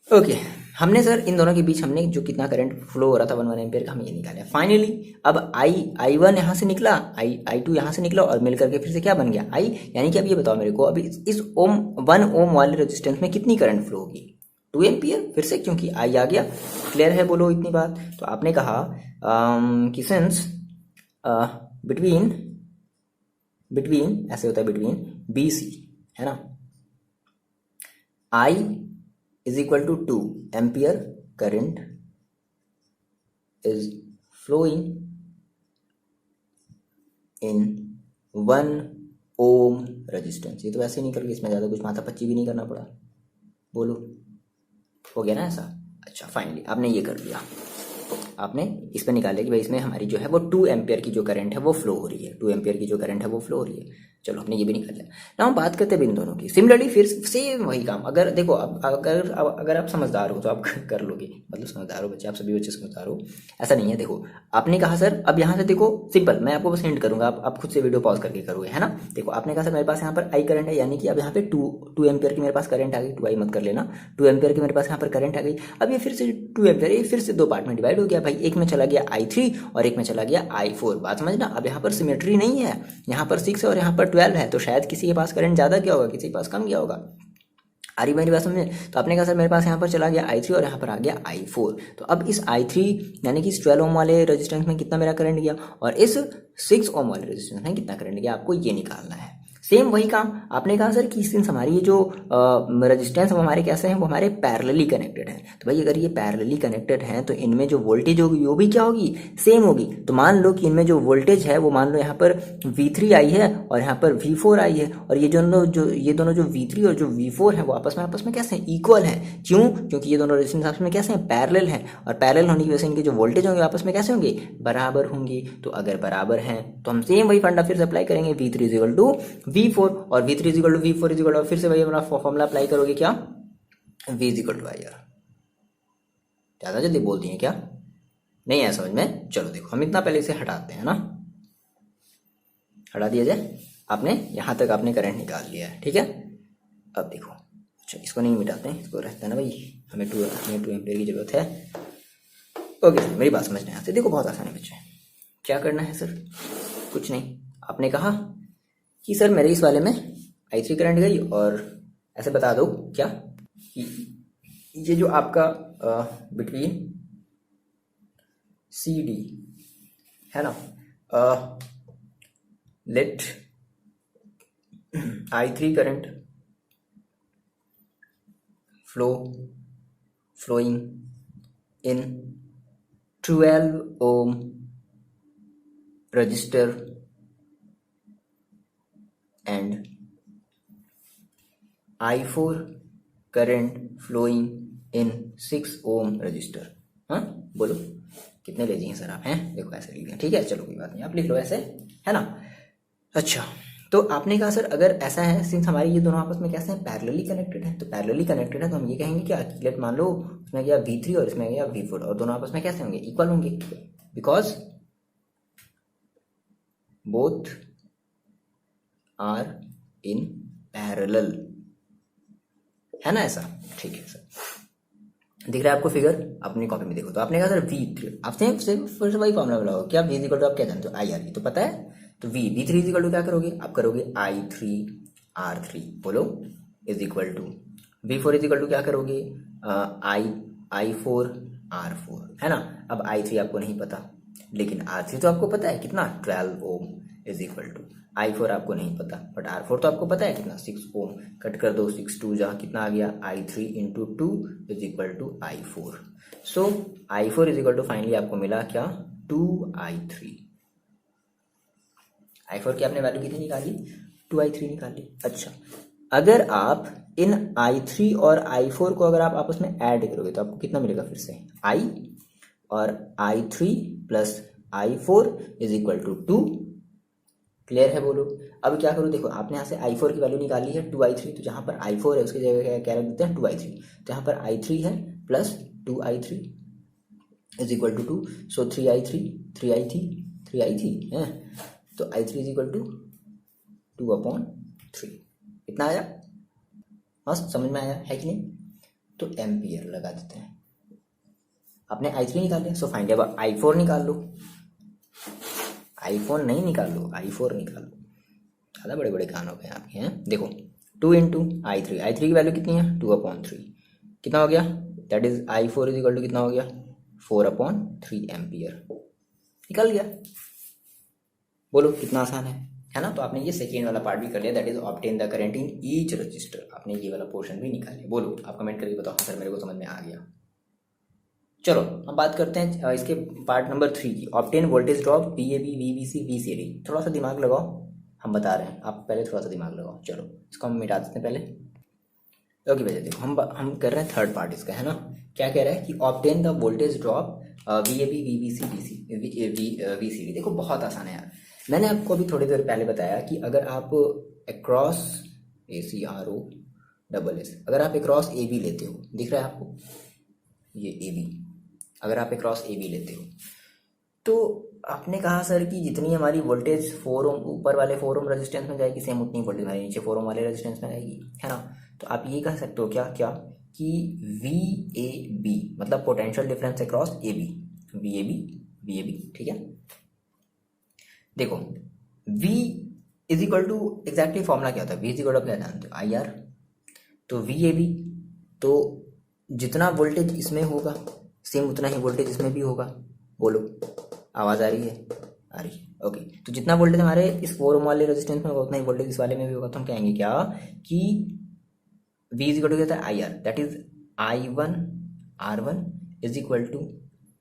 ओके। हमने सर इन दोनों के बीच हमने जो कितना करंट फ्लो हो रहा था 1 एम्पियर का, हम ये निकाला फाइनली। अब I1 यहाँ से निकला, I2 यहाँ से निकला, और मिल करके फिर से क्या बन गया I, यानी कि अब ये बताओ मेरे को, अभी इस 1 ओम वाले रेजिस्टेंस में कितनी करंट फ्लो होगी, 2 एम्पियर, फिर से क्योंकि I आ गया। क्लियर है, बोलो इतनी बात। तो आपने कहा कि सिंस बिटवीन ऐसे होता है, बिटवीन BC है ना, I is equal to 2 ampere current is flowing in 1 ohm resistance। ये तो वैसे ही निकल गया, इसमें ज़्यादा कुछ माथा पच्ची भी नहीं करना पड़ा, बोलो हो गया ना ऐसा। अच्छा फाइनली आपने ये कर दिया, आपने इस पर निकाले कि भाई इसमें हमारी जो है वो 2 एम्पियर की जो करंट है वो फ्लो हो रही है, 2 एम्पियर की जो करंट है वो फ्लो हो रही है। चलो हमने ये भी निकाल लिया। ना हम बात करते हैं इन दोनों की, सिमिलरली फिर सेम वही काम। अगर देखो अगर आप समझदार हो तो आप कर लोगे, मतलब समझदार हो बच्चे, आप सभी बच्चे समझदार हो, ऐसा नहीं है। देखो आपने कहा सर, अब यहाँ से देखो सिंपल, मैं आपको बस हिंट करूंगा, आप खुद से वीडियो पॉज करके करोगे, है ना। देखो आपने कहा सर मेरे पास यहाँ पर I करंट है, यानी कि अब यहाँ पे 2 एम्पियर की मेरे पास करंट आ गई, 2I मत कर लेना, 2 एम्पियर की मेरे पास यहाँ पर करंट आ गई। अब ये फिर से 2 एम्पियर, ये फिर से 2 पार्ट में डिवाइड हो गया भाई, एक में चला गया I3 और एक में चला गया I4। बात समझना, अब यहाँ पर सिमेट्री नहीं है, यहाँ पर 6 है और यहाँ पर 12 है, तो शायद किसी के पास करंट ज़्यादा क्या होगा, किसी के पास कम गया होगा। आ रही मेरी बात समझे। तो आपने कहा सर मेरे पास यहाँ पर चला गया I3 और यहाँ पर आ गया I4। तो अब इस I3 यानी कि इस 12 ओम वाले रेजिस्टेंस में कितना मेरा करंट गया, और इस 6 ओम वाले रेजिस्टेंस में कितना करंट गया, आपको ये निकालना है। सेम वही काम आपने कहा सर कि सिंस हमारी ये जो रेजिस्टेंस हमारे कैसे हैं, वो हमारे पैरेलली कनेक्टेड हैं। तो भाई अगर ये पैरेलली कनेक्टेड हैं तो इनमें जो वोल्टेज होगी वो भी क्या होगी, सेम होगी। तो मान लो कि इनमें जो वोल्टेज है वो मान लो यहाँ पर V3 आई है और यहाँ पर V4 आई है, और ये दोनों जो V3 और जो V4 है वो आपस में कैसे हैं, इक्वल हैं। क्यों? क्योंकि ये दोनों रेजिस्टेंस आपस में कैसे हैं, पैरेलल हैं, और पैरेलल होने की वजह से इनके जो वोल्टेज होंगे आपस में कैसे होंगे, बराबर होंगे। तो अगर बराबर हैं तो हम सेम वही फंडा फिर से अप्लाई करेंगे, V3 इजिकल टू V4, और V3 is equal to V4 is equal to फिर से वही अपना फॉर्मूला अप्लाई करोगे, क्या, V इजिकल टू IR। ज़्यादा जल्दी बोल दिए क्या, नहीं है समझ में? चलो देखो हम इतना पहले इसे हटाते हैं ना, हटा दिया जाए। आपने यहाँ तक आपने करंट निकाल लिया है, ठीक है। अब देखो, अच्छा इसको नहीं मिटाते हैं, इसको रहता है ना भाई, हमें 2 एम्पियर की जरूरत है। ओके सर, मेरी बात समझने आते, देखो बहुत आसान है बच्चे। क्या करना है सर, कुछ नहीं, आपने कहा कि सर मेरे इस वाले में I3 करंट गई, और ऐसे बता दो क्या कि ये जो आपका बिटवीन CD है ना, let I3 current flowing in 12 ohm resistor and I4 current flowing in 6 ohm resistor। हाँ बोलो कितने ले जाइए सर आप, हैं देखो ऐसे लिख दें, ठीक है, चलो कोई बात नहीं, आप लिख लो ऐसे, है ना। अच्छा, तो आपने कहा सर अगर ऐसा है, सिंस हमारी ये दोनों आपस में कैसे हैं, पैरेलली कनेक्टेड है, तो पैरेलली कनेक्टेड है तो हम ये कहेंगे क्या, लेट मान लो उसमें गया V3 और इसमें गया V4, और दोनों आपस में कैसे होंगे, इक्वल होंगे, because both are in parallel, है ना ऐसा, ठीक है सर। दिख रहा है आपको फिगर, अपनी कॉपी में देखो। तो आपने कहा सर V3, आप सेम फिर से वही फॉर्मूला बनाओ, क्या V इक्वल टू आप क्या जानते हो, IR, तो पता है। तो V3 इज इक्वल टू क्या करोगे, आप करोगे I3 R3, बोलो, is equal to V4 is equal to क्या करोगे, I4 R4, है ना। अब I3 आपको नहीं पता, लेकिन R3 तो आपको पता है कितना, 12 ohm, is equal to I4 आपको नहीं पता, बट R4 तो आपको पता है कितना, 6 ओम। कट कर दो, 6 2 जहाँ कितना आ गया, I3 into 2 is equal to I4। So I4 is equal to finally आपको मिला क्या, 2I3। I4 की आपने वैल्यू कितनी निकाली, 2I3 निकाली। अच्छा, अगर आप इन I3 और I4 को अगर आप आपस में ऐड करोगे तो आपको कितना मिलेगा, फिर से I और I3 plus I4 is equal to 2। Clear है, बोलो। अब क्या करो, देखो आपने यहाँ से I4 की वैल्यू निकाली है 2I3, तो जहाँ पर I4 है उसकी जगह क्या रख देते हैं, 2I3। तो यहाँ पर I3 है plus 2I3 is equal to 2, so 3I3 है, तो I3 इज इक्वल टू 2/3। इतना आया, हाँ समझ में आया है कि नहीं। तो एम्पियर लगा देते हैं, आपने I3 निकाल लिया, सो फाइंड अब I4 निकाल लो। iPhone नहीं निकाल लो, I4 निकाल लो, ज़्यादा बड़े बड़े कान हो गए आपके हैं। देखो 2 इंटू I3 की वैल्यू कितनी है, 2/3, कितना हो गया, that is I4 is equal to कितना हो गया, 4/3 एम्पियर। निकल गया, बोलो कितना आसान है ना। तो आपने ये सेकेंड वाला पार्ट भी कर लिया, that is obtain the current in each resistor. आपने ये वाला पोर्शन भी निकाल लिया। बोलो आप कमेंट करके बताओ, हाँ सर मेरे को समझ में आ गया। चलो हम बात करते हैं इसके पार्ट नंबर 3 की, obtain voltage drop VAB VBC VCD। थोड़ा सा दिमाग लगाओ, हम बता रहे हैं, आप पहले थोड़ा सा दिमाग लगाओ। चलो इसको हम मिटा देते हैं पहले। ओके भैया देखो हम कर रहे हैं थर्ड पार्ट इसका, है ना। क्या कह रहा है कि obtain the voltage drop VAB VBC VCD। देखो बहुत आसान है यार, मैंने आपको अभी थोड़ी देर पहले बताया कि अगर आप अक्रॉस ACROSS अगर आप अक्रॉस AB लेते हो, दिख रहा है आपको ये AB, अगर आप अक्रॉस AB लेते हो तो आपने कहा सर कि जितनी हमारी वोल्टेज 4 ओम ऊपर वाले 4 ओम रेजिस्टेंस में जाएगी, सेम उतनी वोल्टेज हमारी नीचे 4 ओम वाले रेजिस्टेंस में आएगी, है ना। तो आप ये कह सकते हो क्या क्या कि VAB मतलब potential difference across AB, VAB, ठीक है। देखो V is equal to exactly formula क्या होता है, V इज इक्वल टू क्या जानते हो, IR। तो VAB, तो जितना वोल्टेज इसमें होगा सेम उतना ही वोल्टेज इसमें भी होगा। बोलो आवाज़ आ रही है, आ रही है, ओके, तो जितना वोल्टेज हमारे इस 4 ओम वाले रेजिस्टेंस में होगा उतना ही वोल्टेज इस वाले में भी होगा, तो हम कहेंगे क्या कि V इज इक्वल टू क्या था I R, that is I1 R1 is equal to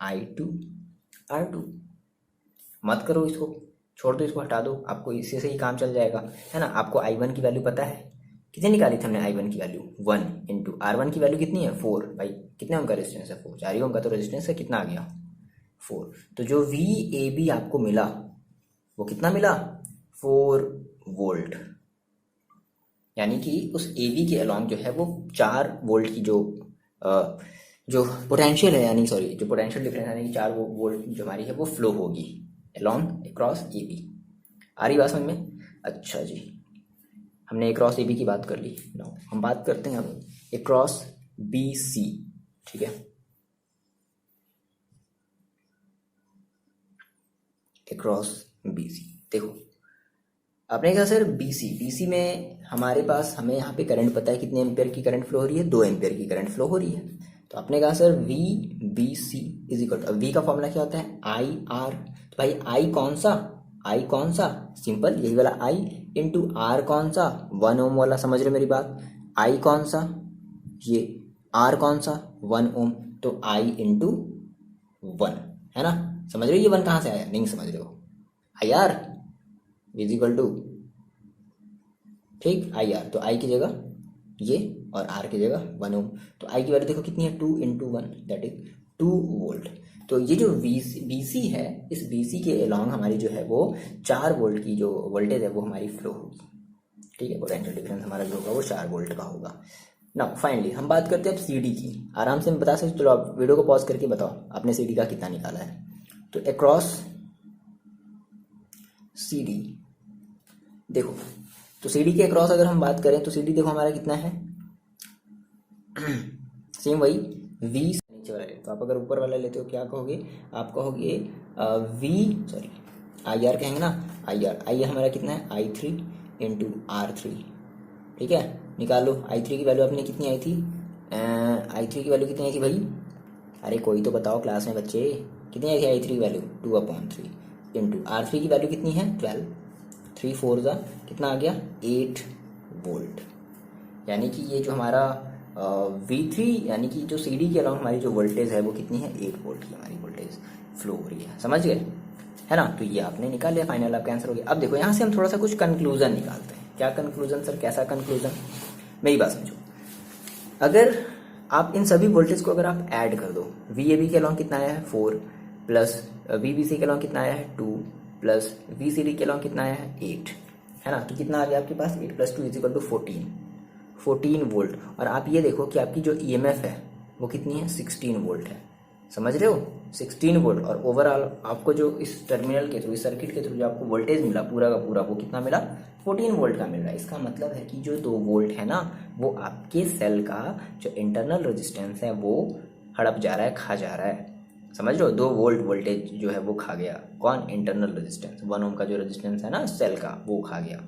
I2 R2। मत करो इसको, छोड़ दो इसको, हटा दो, आपको इसी से ही काम चल जाएगा, है ना। आपको I1 की वैल्यू पता है, कितनी निकाली थी हमने I1 की वैल्यू 1 इंटू R1 की वैल्यू कितनी है 4, भाई कितने ओम का रेजिस्टेंस है 4, 4 ओम का, तो रेजिस्टेंस है कितना आ गया 4। तो जो VAB आपको मिला वो कितना मिला 4 वोल्ट, यानी कि उस AB के अलॉन्ग जो है वो 4 वोल्ट की जो पोटेंशियल है, यानी सॉरी जो पोटेंशियल डिफरेंस यानी कि 4 वोल्ट जो हमारी है वो फ्लो होगी अलॉन्ग अक्रॉस AB। आ रही बात समझ में? अच्छा जी, हमने अक्रॉस AB की बात कर ली। नाउ हम बात करते हैं अब अक्रॉस BC, ठीक है। अक्रॉस BC देखो, आपने कहा सर BC में हमारे पास, हमें यहाँ पे करंट पता है कितने एम्पेयर की करंट फ्लो हो रही है, 2 एम्पेयर की करंट फ्लो हो रही है। तो आपने कहा sir VBC is equal to, V का फॉर्मूला क्या होता है IR, तो भाई I कौन सा, सिंपल यही वाला I इंटू R कौन सा 1 ओम वाला, समझ रहे मेरी बात, I कौन सा ये, R कौन सा 1 ओम, तो I इंटू 1, है ना। समझ रहे हो ये 1 कहाँ से आया, नहीं समझ रहे हो, IR इज इक्वल टू, ठीक IR, तो I की जगह ये और R की जगह 1 ओम, तो I की वैल्यू देखो कितनी है 2 इंटू 1 दैट इज 2 वोल्ट। तो ये जो BC है, इस BC के अलॉन्ग हमारी जो है वो 4 वोल्ट की जो वोल्टेज है वो हमारी फ्लो होगी, ठीक है। पोटेंशियल डिफरेंस हमारा जो होगा वो 4 वोल्ट का होगा। नाउ फाइनली हम बात करते हैं अब CD की, आराम से बता सकते, चलो आप वीडियो को पॉज करके बताओ आपने CD का कितना निकाला है। तो अक्रॉस CD देखो, तो CD के अक्रॉस अगर हम बात करें तो CD देखो हमारा कितना है सेम वही V नीचे वाला ले, तो आप अगर ऊपर वाला लेते हो क्या कहोगे, आप कहोगे IR कहेंगे ना, IR हमारा कितना है I3 इंटू R3, ठीक है। निकाल लो I3 की वैल्यू अपनी कितनी आई थी, I3 की वैल्यू कितनी आई थी भाई, अरे कोई तो बताओ क्लास में बच्चे, कितनी आई थी I3 की वैल्यू 2/3 इंटू R3 की वैल्यू कितनी है 12, 3 4 जा कितना आ गया 8 वोल्ट। यानी कि ये जो हमारा V3 यानी कि जो CD के अलावा हमारी जो वोल्टेज है वो कितनी है 8 वोल्ट की हमारी वोल्टेज फ्लो हो रही है, समझ गए, है ना। तो ये आपने निकाल लिया, फाइनल आपका आंसर हो गया। अब देखो यहाँ से हम थोड़ा सा कुछ कंक्लूजन निकालते हैं। क्या कंक्लूजन सर, कैसा कंक्लूजन, मेरी बात समझो। अगर आप इन सभी वोल्टेज को अगर आप ऐड कर दो, VAB के अलॉन्ग कितना आया है 4 प्लस VBC के अलॉन्ग कितना आया है 2 प्लस VCD के अलॉन्ग कितना आया है 8, है ना। तो कितना आ गया आपके पास 8 + 2 = 14 वोल्ट। और आप ये देखो कि आपकी जो EMF है वो कितनी है 16 वोल्ट है, समझ रहे हो 16 वोल्ट। और ओवरऑल आपको जो इस टर्मिनल के थ्रू, इस सर्किट के थ्रू जो आपको वोल्टेज मिला पूरा का पूरा वो कितना मिला 14 वोल्ट का मिल रहा है। इसका मतलब है कि जो 2 वोल्ट है ना वो आपके सेल का जो इंटरनल रेजिस्टेंस है वो हड़प जा रहा है, खा जा रहा है, समझ लो 2 वोल्ट वोल्टेज जो है वो खा गया, कौन, इंटरनल रेजिस्टेंस 1 ओम का जो रेजिस्टेंस है ना सेल का वो खा गया,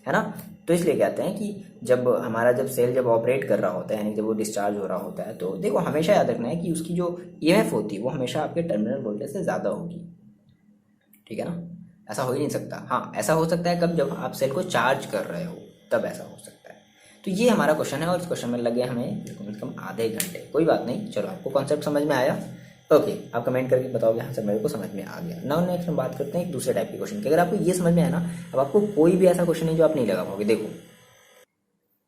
है ना। तो इसलिए कहते हैं कि जब सेल जब ऑपरेट कर रहा होता है यानी जब वो डिस्चार्ज हो रहा होता है तो देखो हमेशा याद रखना है कि उसकी जो EMF होती है वो हमेशा आपके टर्मिनल वोल्टेज से ज़्यादा होगी, ठीक है ना। ऐसा हो ही नहीं सकता, हाँ ऐसा हो सकता है कब, जब आप सेल को चार्ज कर रहे हो तब ऐसा हो सकता है। तो ये हमारा क्वेश्चन है और इस क्वेश्चन में लगे हमें कम से कम आधे घंटे, कोई बात नहीं, चलो आपको कॉन्सेप्ट समझ में आया, ओके आप कमेंट करके बताओगे हाँ सर मेरे को समझ में आ गया। नाउ नेक्स्ट हम बात करते हैं एक दूसरे टाइप के क्वेश्चन की। अगर आपको ये समझ में आया ना, अब आपको कोई भी ऐसा क्वेश्चन नहीं जो आप नहीं लगा पाओगे।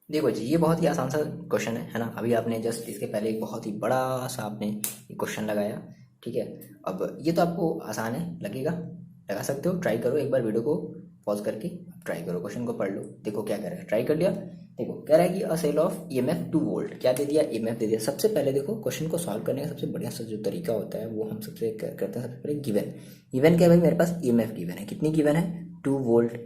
देखो जी, ये बहुत ही आसान सा क्वेश्चन है ना। अभी आपने जस्ट इसके पहले एक बहुत ही बड़ा सा आपने क्वेश्चन लगाया, ठीक है। अब ये तो आपको आसान है, लगा सकते हो, ट्राई करो एक बार, वीडियो को पॉज करके ट्राई करो, क्वेश्चन को पढ़ लो, देखो क्या कह रहा है, ट्राई कर लिया। देखो कह रहा है कि a cell of EMF 2 volt, क्या दे दिया EMF दे दिया। सबसे पहले देखो क्वेश्चन को सॉल्व करने का सबसे बढ़िया सा जो तरीका होता है वो हम सबसे करते हैं, सबसे पहले गिवन क्या है भाई, मेरे पास EMF गिवन है, कितनी गिवन है 2 volt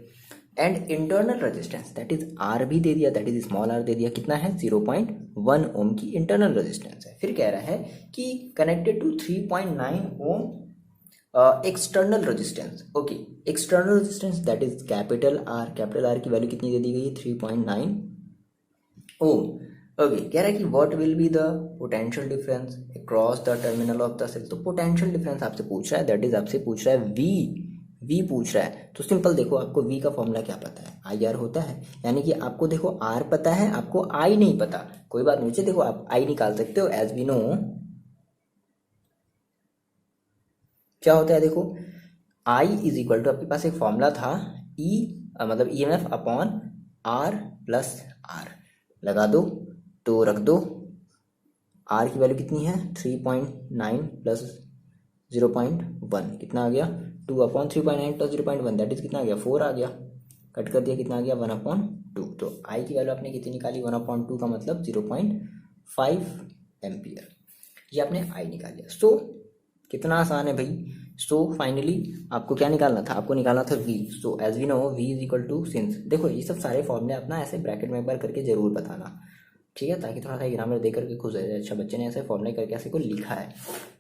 and internal resistance that is R भी दे दिया, दैट इज स्मॉल r दे दिया, कितना है 0.1 ओम की इंटरनल रेजिस्टेंस है। फिर कह रहा है कि connected to 3.9 ohm external resistance, okay external resistance that is capital R की वैल्यू कितनी दे दी गई है 3.9 ओम, ओके। कह रहा है कि what will be the potential difference across the terminal of the cell. तो पोटेंशियल डिफरेंस आपसे पूछ रहा है, दैट इज आपसे पूछ रहा है v पूछ रहा है तो सिंपल देखो आपको v का फॉर्मूला क्या पता है, आई आर होता है। यानी कि आपको देखो r पता है, आपको i नहीं पता, कोई बात नहीं। देखो आप i निकाल सकते हो, एज वी नो क्या होता है। देखो i इज इक्वल टू, आपके पास एक फॉर्मूला था e मतलब E M F upon r plus r, लगा दो तो रख दो। r की वैल्यू कितनी है 3.9 प्लस 0.1 कितना आ गया 2/3.9 प्लस 0.1 दैट इज कितना आ गया 4 आ गया। कट कर दिया कितना आ गया 1/2। तो i की वैल्यू आपने कितनी निकाली 1/2 का मतलब 0.5 एम्पियर, ये आपने i निकाल लिया। सो कितना आसान है भाई। सो फाइनली आपको क्या निकालना था, आपको निकालना था v। So as we know v is equal to since, देखो ये सब सारे फॉर्मूले अपना ऐसे ब्रैकेट में एक बार करके जरूर बताना, ठीक है, ताकि थोड़ा सा एग्जाम में देख करके खुश हो जाए, अच्छा बच्चे ने ऐसे फॉर्मूले करके ऐसे को लिखा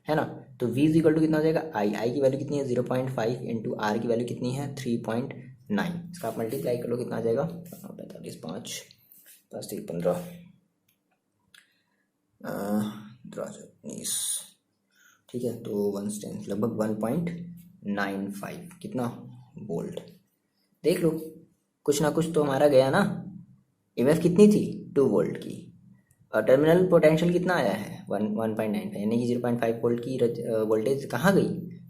है ना। तो v इज इक्वल टू कितना हो जाएगा आई की वैल्यू कितनी है 0.5 इंटू आर की वैल्यू कितनी है 3.9, इसका आप मल्टीप्लाई कर लो कितना आ जाएगा 45 5 + 3 15 19, ठीक है। तो 1 10 लगभग 1.95 कितना वोल्ट। देख लो कुछ ना कुछ तो हमारा गया ना। ईएमएफ कितनी थी 2 वोल्ट की, और टर्मिनल पोटेंशियल कितना आया है 1.95, यानी कि 0.5 वोल्ट की वोल्टेज कहाँ गई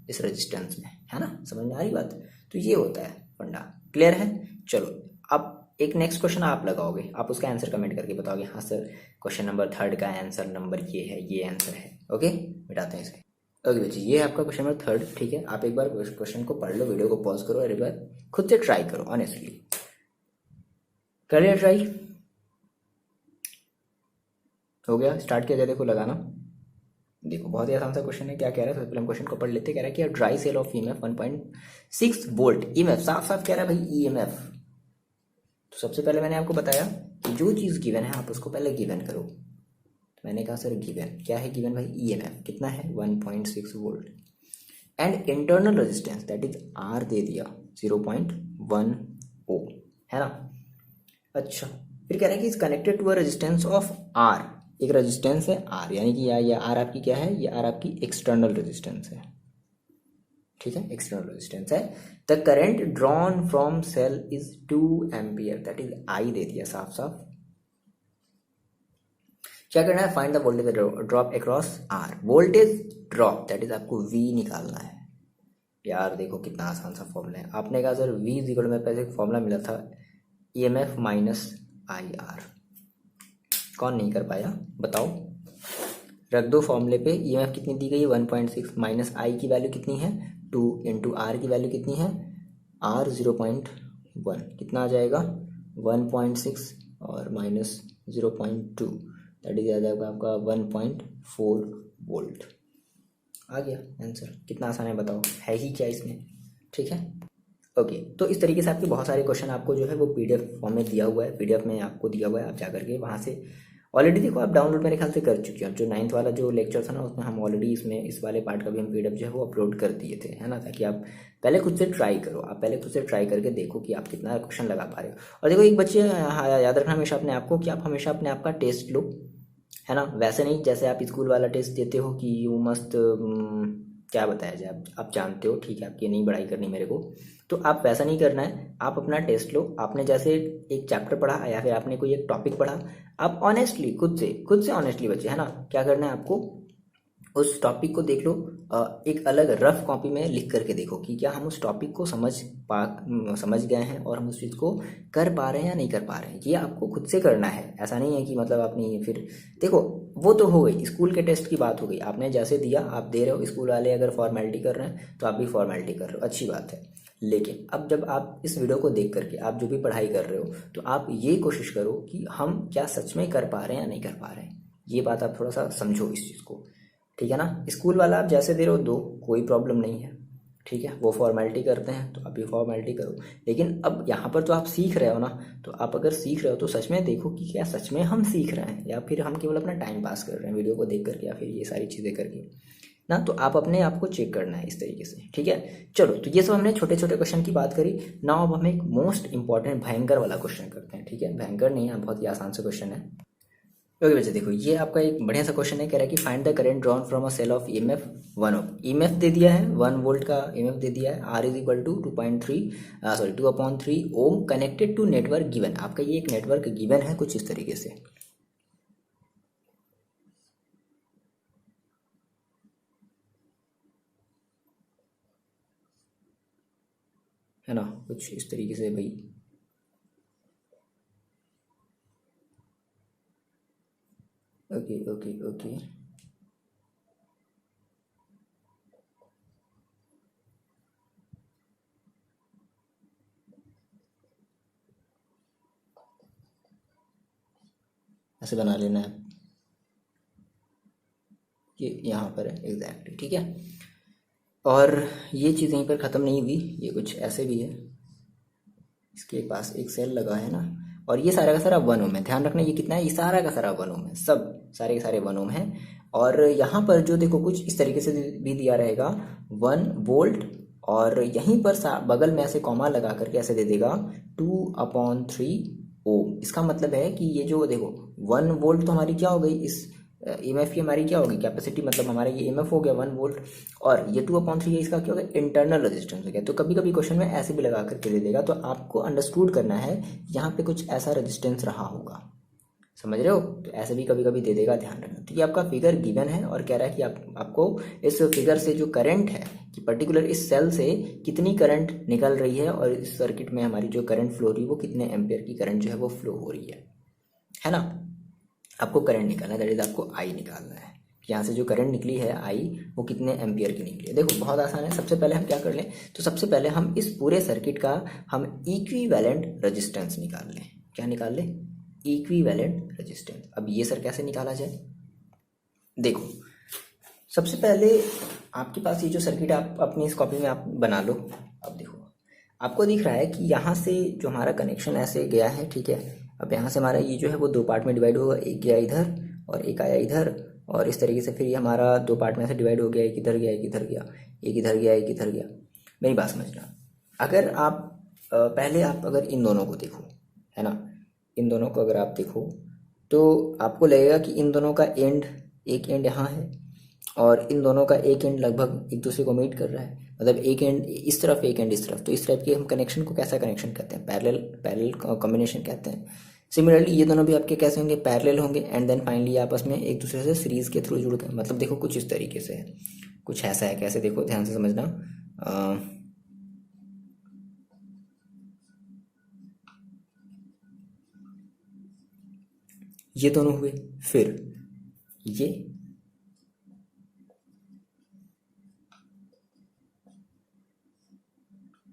इस रेजिस्टेंस में, है ना। समझ में आ रही बात। तो ये होता है फंडा, क्लियर है। चलो अब एक नेक्स्ट क्वेश्चन आप लगाओगे, आप उसका आंसर कमेंट करके बताओगे हाँ सर क्वेश्चन नंबर 3 का आंसर नंबर ये है, ये आंसर है। ओके मिटाते हैं इसे। ओके बच्चे ये है आपका क्वेश्चन नंबर 3, ठीक है। आप एक बार क्वेश्चन को पढ़ लो, वीडियो को पॉज करो और एक बार खुद से ट्राई करो, ऑनेस्टली कर लिया ट्राई, हो गया स्टार्ट किया जाए। देखो लगाना, देखो बहुत ही आसान सा क्वेश्चन है। क्या कह रहा है सबसे पहले हम क्वेश्चन को पढ़ लेते। कह रहा है कि dry cell of EMF 1.6 volt EMF, साफ साफ कह रहा है भाई ईएमएफ। तो सबसे पहले मैंने आपको बताया कि जो चीज़ गिवन है आप उसको पहले गिवन करो। तो मैंने कहा सर गिवन क्या है, गिवन भाई ईएमएफ कितना है 1.6 volt and internal resistance that is R दे दिया 0.10 है ना। अच्छा फिर कह रहा है कि is connected to a resistance of R, एक रेजिस्टेंस है आर, यानी कि ये आर आपकी क्या है, ये आर आपकी एक्सटर्नल रेजिस्टेंस है, ठीक है एक्सटर्नल रेजिस्टेंस है। The current drawn from cell is 2 ampere that is I दे दिया साफ साफ। क्या करना है find the voltage drop across R, voltage drop that is आपको वी निकालना है। यार देखो कितना आसान सा फॉर्मूला है। आपने कहा सर वी इज इक्वल, मेरे पास एक फॉर्मूला मिला था ईएमएफ माइनस आई आर, कौन नहीं कर पाया बताओ। रख दो फॉर्मूले पे, ईएमएफ कितनी दी गई है 1.6 माइनस आई की वैल्यू कितनी है 2 इंटू आर की वैल्यू कितनी है आर 0.1 कितना आ जाएगा 1.6 और माइनस 0.2 दैट इज आ जाएगा आपका 1.4 वोल्ट। आ गया आंसर, कितना आसान है बताओ, है ही क्या इसमें, ठीक है। ओके तो इस तरीके से आपके बहुत सारे क्वेश्चन आपको जो है वो पीडीएफ फॉर्म में दिया हुआ है, पीडीएफ में आपको दिया हुआ है, आप जाकर के वहाँ से ऑलरेडी देखो आप डाउनलोड मेरे ख्याल से कर चुके हो। जो 9th वाला जो लेक्चर था ना उसमें हम ऑलरेडी इसमें इस वाले पार्ट का भी हम पीडीएफ जो है वो अपलोड कर दिए थे, है ना, ताकि आप पहले खुद से ट्राई करो, आप पहले खुद से ट्राई करके देखो कि आप कितना क्वेश्चन लगा पा रहे हो। और देखो एक बच्चे याद रखना हमेशा अपने आप को कि आप हमेशा अपने आप का टेस्ट लो, है ना, वैसे नहीं जैसे आप स्कूल वाला टेस्ट देते हो कि यू मस्त क्या बताया जाए, आप जानते हो, ठीक है, आपकी नहीं बड़ाई करनी मेरे को, तो आप वैसा नहीं करना है। आप अपना टेस्ट लो, आपने जैसे एक चैप्टर पढ़ा या फिर आपने कोई एक टॉपिक पढ़ा, आप ऑनेस्टली खुद से ऑनेस्टली बच्चे, है ना, क्या करना है आपको उस टॉपिक को देख लो, एक अलग रफ कॉपी में लिख करके देखो कि क्या हम उस टॉपिक को समझ गए हैं और हम उस चीज़ को कर पा रहे हैं या नहीं कर पा रहे हैं। ये आपको खुद से करना है, ऐसा नहीं है कि मतलब आपने फिर देखो वो तो हो गई स्कूल के टेस्ट की बात हो गई, आपने जैसे दिया आप दे रहे हो, स्कूल वाले अगर फॉर्मेलिटी कर रहे हैं तो आप भी फॉर्मेलिटी कर रहे हो, अच्छी बात है। लेकिन अब जब आप इस वीडियो को देख करके आप जो भी पढ़ाई कर रहे हो तो आप ये कोशिश करो कि हम क्या सच में कर पा रहे हैं या नहीं कर पा रहे हैं, ये बात आप थोड़ा सा समझो इस चीज़ को, ठीक है ना। स्कूल वाला आप जैसे दे रहे हो दो, कोई प्रॉब्लम नहीं है, ठीक है, वो फॉर्मेलिटी करते हैं तो आप भी फॉर्मेलिटी करो। लेकिन अब यहाँ पर तो आप सीख रहे हो ना, तो आप अगर सीख रहे हो तो सच में देखो कि क्या सच में हम सीख रहे हैं या फिर हम केवल अपना टाइम पास कर रहे हैं वीडियो को देख करके या फिर ये सारी चीज़ें करके ना। तो आप अपने आप को चेक करना है इस तरीके से, ठीक है। चलो तो ये सब हमने छोटे छोटे क्वेश्चन की बात करी। नाउ अब हम एक मोस्ट इंपॉर्टेंट भयंकर वाला क्वेश्चन करते हैं, ठीक है, भयंकर नहीं है, बहुत ही आसान से क्वेश्चन है। ओके बच्चे देखो, ये आपका एक बढ़िया सा क्वेश्चन है। कह रहा है कि find the current drawn from a cell of EMF 1 ohm. EMF दे दिया है, 1 वोल्ट का ईएमएफ दे दिया है। R is equal to 2.3 ohm connected to network given. आपका ये एक नेटवर्क गिवन है कुछ इस तरीके से, है ना, कुछ इस तरीके से भाई। ओके ओके ओके, ऐसे बना लेना है, ये यहाँ पर है एग्जैक्टली, ठीक है। और ये चीज़ यहीं पर ख़त्म नहीं हुई, ये कुछ ऐसे भी है, इसके पास एक सेल लगा है ना, और ये सारा का सारा 1 ओम है। ध्यान रखना ये कितना है, ये सारा का सारा 1 ओम है, सब सारे के सारे 1 ओम है। और यहाँ पर जो देखो कुछ इस तरीके से भी दिया रहेगा 1 वोल्ट, और यहीं पर बगल में ऐसे कॉमा लगा करके ऐसे दे देगा 2/3 ओम। इसका मतलब है कि ये जो देखो 1 वोल्ट तो हमारी क्या हो गई, इस ईएमएफ की हमारी क्या होगी कैपेसिटी, मतलब हमारा ये ईएमएफ हो गया 1 वोल्ट, और ये 2/3 है, इसका क्या हो गया इंटरनल रेजिस्टेंस हो गया। तो कभी कभी क्वेश्चन में ऐसे भी लगा करके दे देगा, तो आपको अंडरस्टूड करना है यहाँ पे कुछ ऐसा रेजिस्टेंस रहा होगा, समझ रहे हो। तो ऐसे भी कभी कभी दे देगा, ध्यान रखना। तो ये आपका फिगर गिवन है और कह रहा है कि आपको इस फिगर से जो करंट है कि पर्टिकुलर इस सेल से कितनी करंट निकल रही है, और इस सर्किट में हमारी जो करंट फ्लो हो रही है वो कितने एम्पियर की करंट जो है वो फ्लो हो रही है ना। आपको करंट निकालना है, दैट इज आपको आई निकालना है। यहाँ से जो करंट निकली है आई, वो कितने एम्पियर की निकली है। देखो बहुत आसान है। सबसे पहले हम क्या कर लें, तो सबसे पहले हम इस पूरे सर्किट का हम इक्विवेलेंट रेजिस्टेंस निकाल लें। क्या निकाल लें, इक्विवेलेंट रेजिस्टेंस। अब ये सर कैसे निकाला जाए, देखो सबसे पहले आपके पास ये जो सर्किट है, आप अपनी इस कॉपी में आप बना लो। अब देखो आपको दिख रहा है कि यहाँ से जो हमारा कनेक्शन ऐसे गया है, ठीक है। अब यहाँ से हमारा ये जो है वो 2 पार्ट में डिवाइड होगा, एक गया इधर और एक आया इधर, और इस तरीके से फिर ये हमारा 2 पार्ट में से डिवाइड हो गया, एक इधर गया एक इधर गया, एक इधर गया एक इधर गया। मेरी बात समझना, अगर आप पहले आप अगर इन दोनों को देखो, है ना, इन दोनों को अगर आप देखो तो आपको लगेगा कि इन दोनों का एंड, एक एंड यहाँ है और इन दोनों का एक एंड लगभग एक दूसरे को मीट कर रहा है, मतलब एक एंड इस तरफ एक एंड इस तरफ। तो इस टाइप के हम कनेक्शन को कैसा कनेक्शन कहते हैं, पैरेलल कॉम्बिनेशन कहते हैं। सिमिलरली ये दोनों भी आपके कैसे होंगे, पैरेलल होंगे, एंड देन फाइनली आपस में एक दूसरे से सीरीज के थ्रू जुड़ गए। मतलब देखो कुछ इस तरीके से है, कुछ ऐसा है, कैसे देखो ध्यान से समझना। ये दोनों हुए, फिर ये,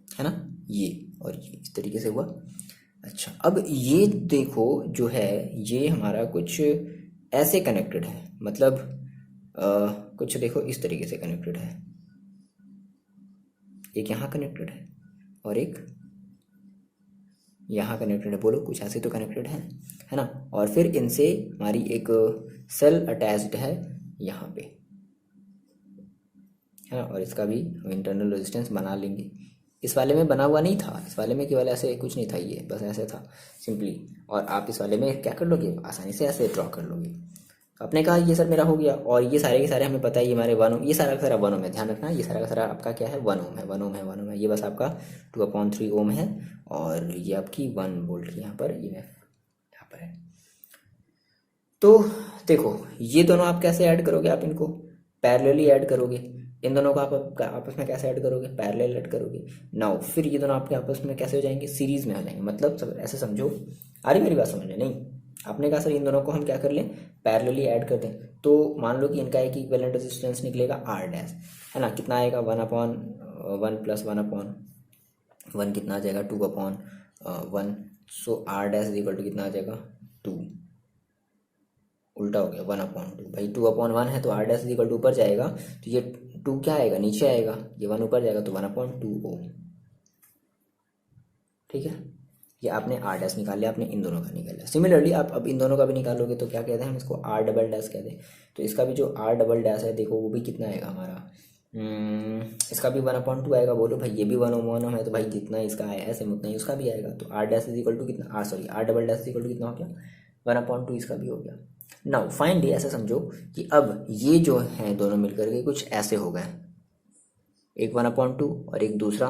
है ना, ये और ये इस तरीके से हुआ। अच्छा अब ये देखो जो है ये हमारा कुछ ऐसे कनेक्टेड है, मतलब कुछ देखो इस तरीके से कनेक्टेड है, एक यहाँ कनेक्टेड है और एक यहाँ कनेक्टेड है। बोलो कुछ ऐसे तो कनेक्टेड है ना। और फिर इनसे हमारी एक सेल अटैच्ड है यहाँ पे, है ना, और इसका भी हम इंटरनल रेजिस्टेंस बना लेंगे। इस वाले में बना हुआ नहीं था, इस वाले में केवल ऐसे कुछ नहीं था, ये बस ऐसे था सिंपली। और आप इस वाले में क्या कर लोगे, आसानी से ऐसे ड्रॉ कर लोगे। तो आपने कहा ये सर मेरा हो गया, और ये सारे के सारे हमें पता है ये हमारे 1 ओम, ये सारा का सारा 1 ओम है। ध्यान रखना ये सारा का सारा आपका क्या है, 1 ओम है, 1 ओम है, 1 ओम है। ये बस आपका 2/3 ओम है, और ये आपकी 1 वोल्ट की यहाँ पर EMF यहाँ पर है। तो देखो ये दोनों आप कैसे ऐड करोगे, आप इनको पैरेलली ऐड करोगे। इन दोनों को आप आपस में कैसे ऐड करोगे, पैरेलल ऐड करोगे। नाउ फिर ये दोनों आपके आपस में कैसे हो जाएंगे, सीरीज में हो जाएंगे। मतलब सब ऐसे समझो, आ रही मेरी बात समझ में, नहीं आपने कहा सर इन दोनों को हम क्या कर लें, पैरेलली ऐड कर दें। तो मान लो कि इनका एक इक्विवेलेंट रेजिस्टेंस निकलेगा R डैश, है ना। कितना आएगा, 1/1 + 1/1 कितना आ जाएगा, 2/1। So R dash is equal to कितना आ जाएगा, 2। उल्टा हो गया, 1/2 भाई, 2/1 है तो R dash is equal to ऊपर जाएगा, तो ये 2 क्या आएगा, नीचे आएगा, ये 1 ऊपर जाएगा, तो 1/2 ओम। ठीक है, ये आपने R डैश निकाल लिया, आपने इन दोनों का निकाल लिया। सिमिलरली आप अब इन दोनों का भी निकालोगे तो क्या कहते हैं हम इसको, R डबल डैश कहते हैं। तो इसका भी जो R डबल डैश है देखो, वो भी कितना आएगा हमारा, इसका भी 1/2 आएगा। बोलो भाई ये भी 1 ओम है, तो भाई जितना इसका आया है सेम उतना ही उसका भी आएगा। तो R dash is equal to कितना, R double dash is equal to कितना हो गया, 1/2 इसका भी हो गया। नाउ फाइनली ऐसा समझो कि अब ये जो है दोनों मिलकर के कुछ ऐसे हो गए, एक 1/2 और एक दूसरा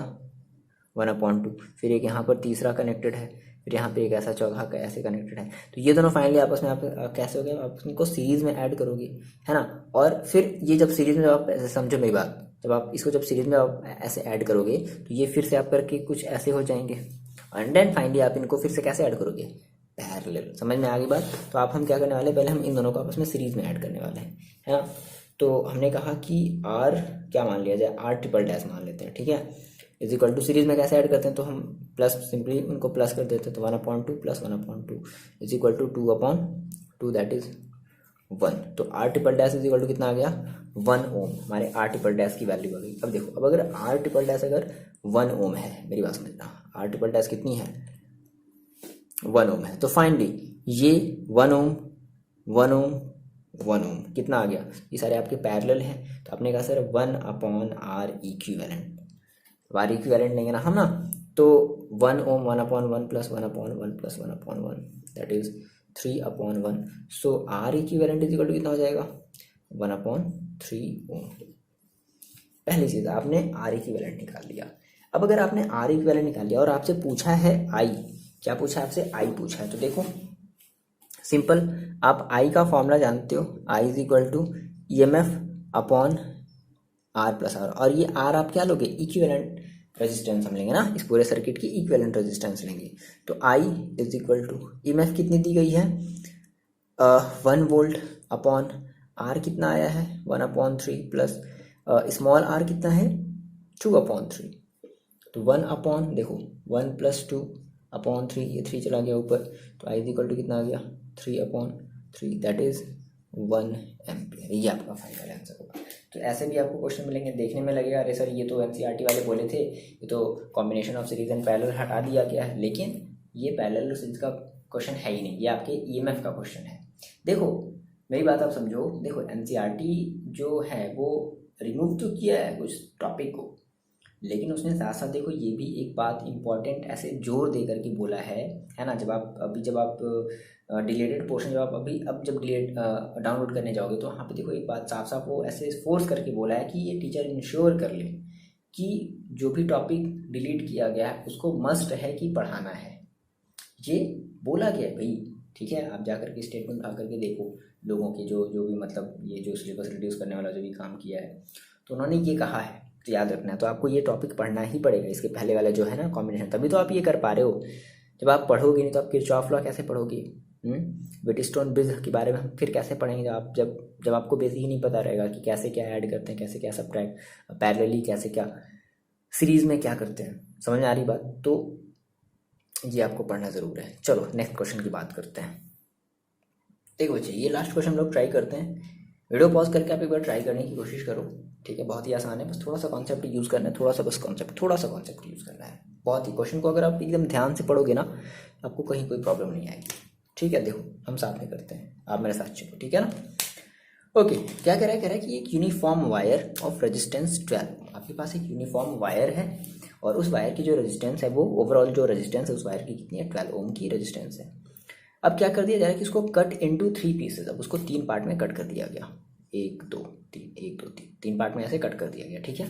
1/2, फिर एक यहाँ पर तीसरा कनेक्टेड है, फिर यहाँ पे एक ऐसा चौथा का ऐसे कनेक्टेड है। तो ये दोनों फाइनली आपस में आप कैसे हो गए, आप इनको सीरीज में ऐड करोगे, है ना। और फिर ये जब सीरीज में आप ऐसे समझो मेरी बात, जब आप इसको जब सीरीज में आप ऐसे ऐड करोगे तो ये फिर से आप करके कुछ ऐसे हो जाएंगे, एंड देन फाइनली आप इनको फिर से कैसे ऐड करोगे, पैरेलल। समझ में आ गई बात। तो आप हम क्या करने वाले, पहले हम इन दोनों को आपस में सीरीज में ऐड करने वाले हैं, है ना। तो हमने कहा कि आर क्या मान लिया जाए, आर ट्रिपल डैश मान लेते हैं, ठीक है। इज इक्वल टू सीरीज में कैसे ऐड करते हैं, तो हम प्लस सिंपली उनको प्लस कर देते हैं, तो 1/2 plus 1/2 is equal to 2/2, that is 1। तो R triple dash is equal to कितना आ गया, 1 ओम। हमारे आर ट्रिपल डैश की वैल्यू आ गई। अब देखो, अब अगर आर ट्रिपल डैश अगर 1 ओम है, मेरी बात समझना, आर ट्रिपल डैश कितनी है, 1 ओम है, तो फाइनली ये 1 ओम 1 ओम 1 ओम कितना आ गया, ये सारे आपके पैरेलल हैं। तो आपने कहा sir 1/r equivalent, are equivalent लेंगे ना हम ना, तो 1 ohm 1/1 plus 1/1 plus 1/1, that is 3/1। So R equivalent is equal to कितना हो जाएगा, 1/3 ओम। पहली चीज आपने आर इक्विवेलेंट निकाल लिया। अब अगर आपने आर इक्विवेलेंट निकाल लिया और आपसे पूछा है आई, क्या पूछा है आपसे, आई पूछा है, तो देखो सिंपल, आप आई का फॉर्मूला जानते हो, I is equal to EMF upon R plus R, और ये आर आप क्या लोगे, इक्विवेलेंट रेजिस्टेंस हम लेंगे ना, इस पूरे सर्किट की इक्विवेलेंट रेजिस्टेंस लेंगे। तो आई इज इक्वल टू EMF कितनी दी गई है, 1 वोल्ट अपॉन आर कितना आया है 1/3 प्लस स्मॉल आर कितना है 2/3। तो 1 अपॉन देखो 1 प्लस 2/3, ये 3 चला गया ऊपर, तो आई इज इक्वल टू कितना आ गया 3/3, दैट इज 1 एम्पियर। ये आपका फाइनल आंसर होगा। तो ऐसे भी आपको क्वेश्चन मिलेंगे, देखने में लगेगा अरे सर ये तो NCERT वाले बोले थे, ये तो combination of series and parallel हटा दिया गया है, लेकिन ये पैरेलल सीरीज का क्वेश्चन है ही नहीं, ये आपके EMF का क्वेश्चन है। देखो मेरी बात आप समझो, देखो NCERT जो है वो रिमूव तो किया है कुछ टॉपिक को, लेकिन उसने साथ साथ देखो ये भी एक बात इंपॉर्टेंट ऐसे जोर दे करके बोला है ना। जब आप डिलीटेड पोर्शन जब डिलीट डाउनलोड करने जाओगे तो वहाँ पे देखो एक बात साफ साफ वो ऐसे फोर्स करके बोला है कि ये टीचर इंश्योर कर ले कि जो भी टॉपिक डिलीट किया गया है उसको मस्ट है कि पढ़ाना है, ये बोला गया है भाई, ठीक है। आप जाकर के स्टेटमेंट उठा करके देखो लोगों के जो भी मतलब ये जो सिलेबस रिड्यूस करने वाला जो भी काम किया है, तो उन्होंने ये कहा है, तो याद रखना है। तो आपको ये टॉपिक पढ़ना ही पड़ेगा, इसके पहले वाला जो है ना कॉम्बिनेशन, तभी तो आप ये कर पा रहे हो। जब आप पढ़ोगे नहीं तो आप किरचॉफ लॉ कैसे पढ़ोगे, व्हीटस्टोन ब्रिज के बारे में हम फिर कैसे पढ़ेंगे जब आपको बेसिक ही नहीं पता रहेगा कि कैसे क्या ऐड करते हैं, कैसे क्या सब्ट्रैक्ट, पैरेलली कैसे क्या सीरीज में क्या करते हैं। समझ में आ रही बात, तो ये आपको पढ़ना ज़रूर है। चलो नेक्स्ट क्वेश्चन की बात करते हैं। देखो बच्चे, ये लास्ट क्वेश्चन हम लोग ट्राई करते हैं, वीडियो पॉज करके आप एक बार ट्राई करने की कोशिश करो, ठीक है। बहुत ही आसान है, बस थोड़ा सा कॉन्सेप्ट यूज़ करना है, थोड़ा सा कॉन्सेप्ट यूज़ करना है। बहुत ही क्वेश्चन को अगर आप एकदम ध्यान से पढ़ोगे ना, आपको कहीं कोई प्रॉब्लम नहीं आएगी, ठीक है। देखो हम साथ में करते हैं, आप मेरे साथ चलो, ठीक है ना। ओके, क्या कह रहा है कि एक यूनिफॉर्म वायर ऑफ रेजिस्टेंस 12, आपके पास एक यूनिफॉर्म वायर है और उस वायर की जो रेजिस्टेंस है वो ओवरऑल जो रेजिस्टेंस है उस वायर की कितनी है, 12 ओम की रेजिस्टेंस है। अब क्या कर दिया जाए कि इसको कट इनटू 3 पीसेस, अब उसको 3 पार्ट में कट कर दिया गया, 1 2 3 3 पार्ट में ऐसे कट कर दिया गया, ठीक है।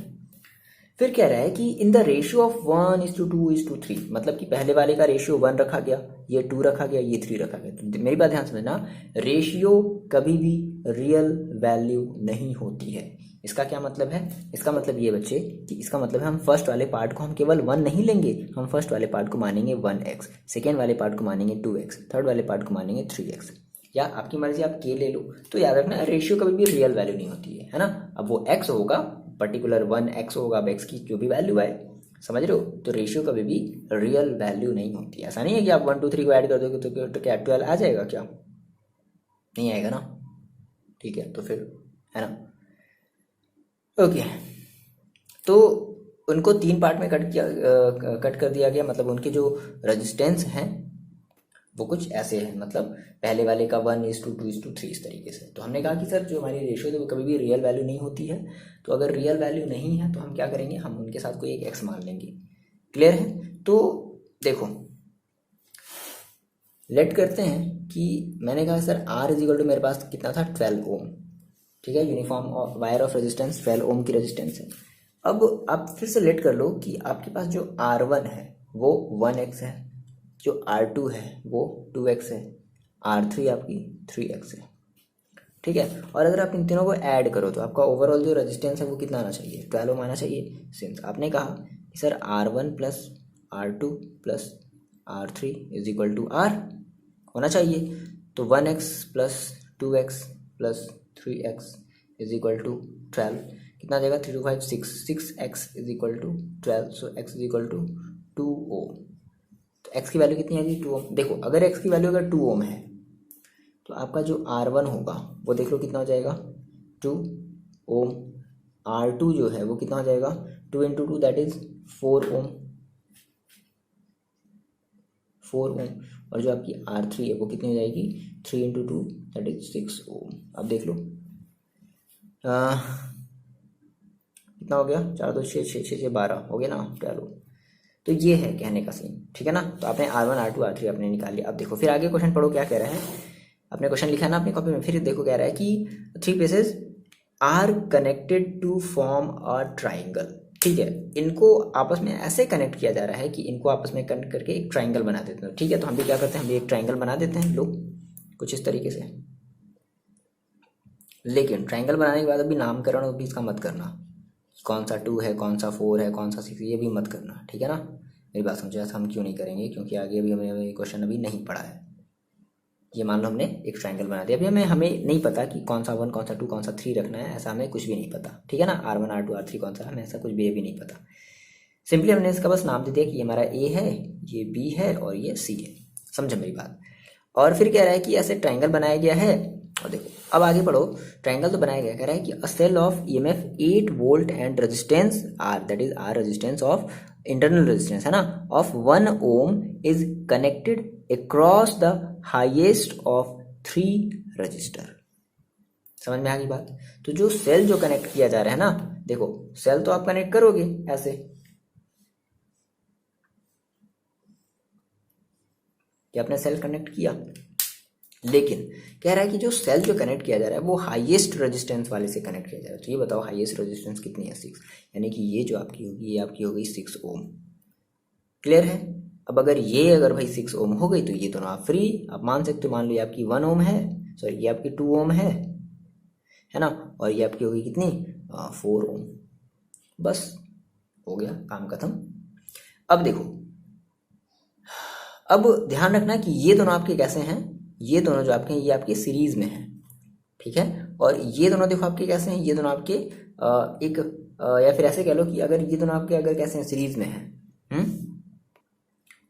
फिर कह रहा है कि इन द रेशियो ऑफ 1:2:3, मतलब कि पहले वाले का रेशियो 1 रखा गया, ये 2 रखा गया, ये 3 रखा गया। तो मेरी बात ध्यान समझना, रेशियो कभी भी रियल वैल्यू नहीं होती है। इसका क्या मतलब है, इसका मतलब ये बच्चे कि इसका मतलब है हम फर्स्ट वाले पार्ट को हम केवल 1 नहीं लेंगे, हम फर्स्ट वाले पार्ट को मानेंगे 1x, सेकेंड वाले पार्ट को मानेंगे 2x, थर्ड वाले पार्ट को मानेंगे 3x, या आपकी मर्जी आप k ले लो। तो याद रखना रेशियो कभी भी रियल वैल्यू नहीं होती है ना। अब वो x होगा, पर्टिकुलर 1x होगा, अब x की जो भी वैल्यू आए, समझ रहे हो। तो रेशियो कभी भी रियल वैल्यू नहीं होती है। ऐसा नहीं है कि आप 1 2 3 को ऐड कर दोगे तो क्या 12 आ जाएगा, क्या नहीं आएगा ना, ठीक है। तो फिर है ना, ओके। तो उनको 3 पार्ट में कट कर दिया गया, मतलब उनके जो रेजिस्टेंस हैं वो कुछ ऐसे हैं, मतलब पहले वाले का 1:2:3 इस तरीके से। तो हमने कहा कि सर जो हमारी रेशियो है वो कभी भी रियल वैल्यू नहीं होती है, तो अगर रियल वैल्यू नहीं है तो हम क्या करेंगे, हम उनके साथ कोई एक x मान लेंगे। क्लियर है। तो देखो लेट करते हैं कि मैंने कहा sir R is equal to मेरे पास कितना था 12 ओम, ठीक है, uniform wire of resistance 12 ohm की रेजिस्टेंस है। अब आप फिर से लेट कर लो कि आपके पास जो R1 है वो 1x है, जो R2 है वो 2x है, R3 आपकी 3x है, ठीक है। और अगर आप इन तीनों को ऐड करो तो आपका ओवरऑल जो रेजिस्टेंस है वो कितना आना चाहिए, 12 ओम आना चाहिए। सिंस आपने कहा कि sir R1 plus R2 plus R3 is equal to R होना चाहिए, तो 1x plus 2x plus 3x is equal to 12, कितना आ जाएगा 3 2 5 6, 6x is equal to 12, so x is equal to 2 ohm. तो x की वैल्यू कितनी आ गई 2 ओम। देखो अगर x की वैल्यू अगर 2 ओम है तो आपका जो R1 होगा वो देख लो कितना हो जाएगा 2 ओम, R2 जो है वो कितना हो जाएगा 2 इंटू 2 दैट इज 4 ओम, 4 ओम, और जो आपकी R3 है वो कितनी हो जाएगी 3 इंटू 2 दैट इज 6 ओम। अब देख लो कितना हो गया 4 2 6 6 6 12 हो गया ना 12। तो ये है कहने का सीन, ठीक है ना। तो आपने R1 R2 R3 आपने निकाल लिया। अब देखो फिर आगे क्वेश्चन पढ़ो क्या कह रहा है, आपने क्वेश्चन लिखा है ना अपनी कॉपी में, फिर देखो कह रहा है कि 3 pieces are connected to form a triangle, ठीक है, इनको आपस में ऐसे कनेक्ट किया जा रहा है कि इनको आपस में कनेक्ट करके एक ट्राइंगल बना देते हैं, ठीक है। तो हम भी क्या करते हैं, हम भी एक ट्राइंगल बना देते हैं लोग कुछ इस तरीके से। लेकिन ट्राइंगल बनाने के बाद अभी नामकरण भी इसका मत करना, कौन सा 2 है, कौन सा 4 है, कौन सा 6, ये भी मत करना, ठीक है ना। मेरी बात समझो, ऐसा हम क्यों नहीं करेंगे, क्योंकि आगे अभी हमें क्वेश्चन अभी नहीं पढ़ा है। ये मान लो हमने एक ट्राइंगल बना दिया, अभी हमें नहीं पता कि कौन सा 1 कौन सा 2 कौन सा 3 रखना है, ऐसा हमें कुछ भी नहीं पता, ठीक है ना। R1 R2 R3 कौन सा, हमें ऐसा कुछ भी नहीं पता। सिंपली हमने इसका बस नाम दे दिया कि ये हमारा A है, ये B है और ये C है, समझे मेरी बात। और फिर कह रहा है कि ऐसे ट्राइंगल बनाया गया है, और देखो अब आगे पढ़ो, ट्राइंगल तो बनाया गया, कह रहा है कि a cell of EMF 8 volt and resistance R, that is R resistance of internal resistance है ना, of 1 ohm is connected across the highest of 3 resistor. समझ में आ गई बात। तो जो सेल जो कनेक्ट किया जा रहा है ना, देखो सेल तो आप कनेक्ट करोगे ऐसे, कि आपने सेल कनेक्ट किया, लेकिन कह रहा है कि जो सेल जो कनेक्ट किया जा रहा है वो हाईएस्ट रेजिस्टेंस वाले से कनेक्ट किया जा रहा है। तो ये बताओ हाईएस्ट रेजिस्टेंस कितनी है 6, यानी कि ये जो आपकी होगी ये आपकी हो गई 6 ओम। क्लियर है। अब अगर भाई 6 ओम हो गई तो ये दोनों आप फ्री आप मान सकते हो। मान लो ये आपकी 1 ओम है, सॉरी ये आपकी 2 ओम है ना, और ये आपकी होगी कितनी 4 ओम। बस हो गया काम खत्म। अब देखो, अब ध्यान रखना कि ये दोनों आपके कैसे हैं, ये दोनों जो आपके हैं ये आपके सीरीज में हैं, ठीक है। और ये दोनों देखो आपके कैसे हैं, ये दोनों आपके या फिर ऐसे कह लो कि अगर ये दोनों आपके अगर कैसे हैं सीरीज में हैं,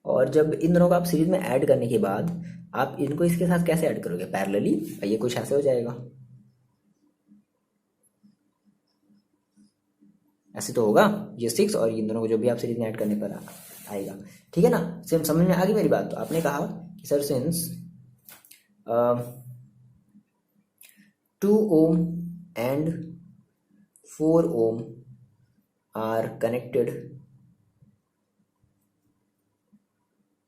और जब इन दोनों को आप सीरीज में ऐड करने के बाद आप इनको इसके साथ कैसे ऐड करोगे, पैरेलली, ये कुछ ऐसे हो जाएगा, ऐसे तो होगा ये 6 और इन दोनों को जो भी आप सीरीज में ऐड करने पर आएगा, ठीक है ना। सेम समझ में आ गई मेरी बात। तो आपने कहा कि sir since 2 ohm and 4 ohm are connected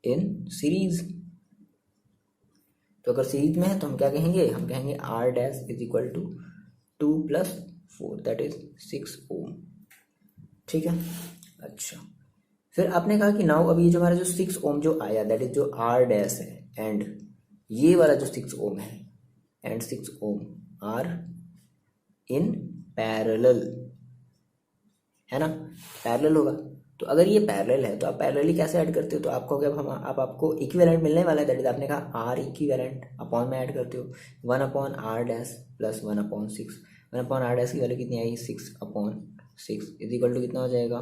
in series, तो अगर सीरीज में है तो हम क्या कहेंगे, हम कहेंगे R dash is equal to 2 plus 4 that is 6 ohm, ठीक है। अच्छा, फिर आपने कहा कि नाउ अभी जो हमारा जो 6 ओम जो आया दैट इज जो R डैश है, एंड ये वाला जो 6 ओम है and 6 ohm are in parallel, है ना, पैरेलल होगा। तो अगर ये पैरेलल है तो आप पैरेलली कैसे ऐड करते हो, तो आपको क्या आपको इक्विवेलेंट मिलने वाला है, दैट इज आपने कहा आर इक्विवेलेंट अपॉन में ऐड करते हो 1 upon R dash plus 1 upon 6, 1 upon R dash की वैल्यू कितनी आई 6 अपॉन 6 इज इक्वल टू कितना हो जाएगा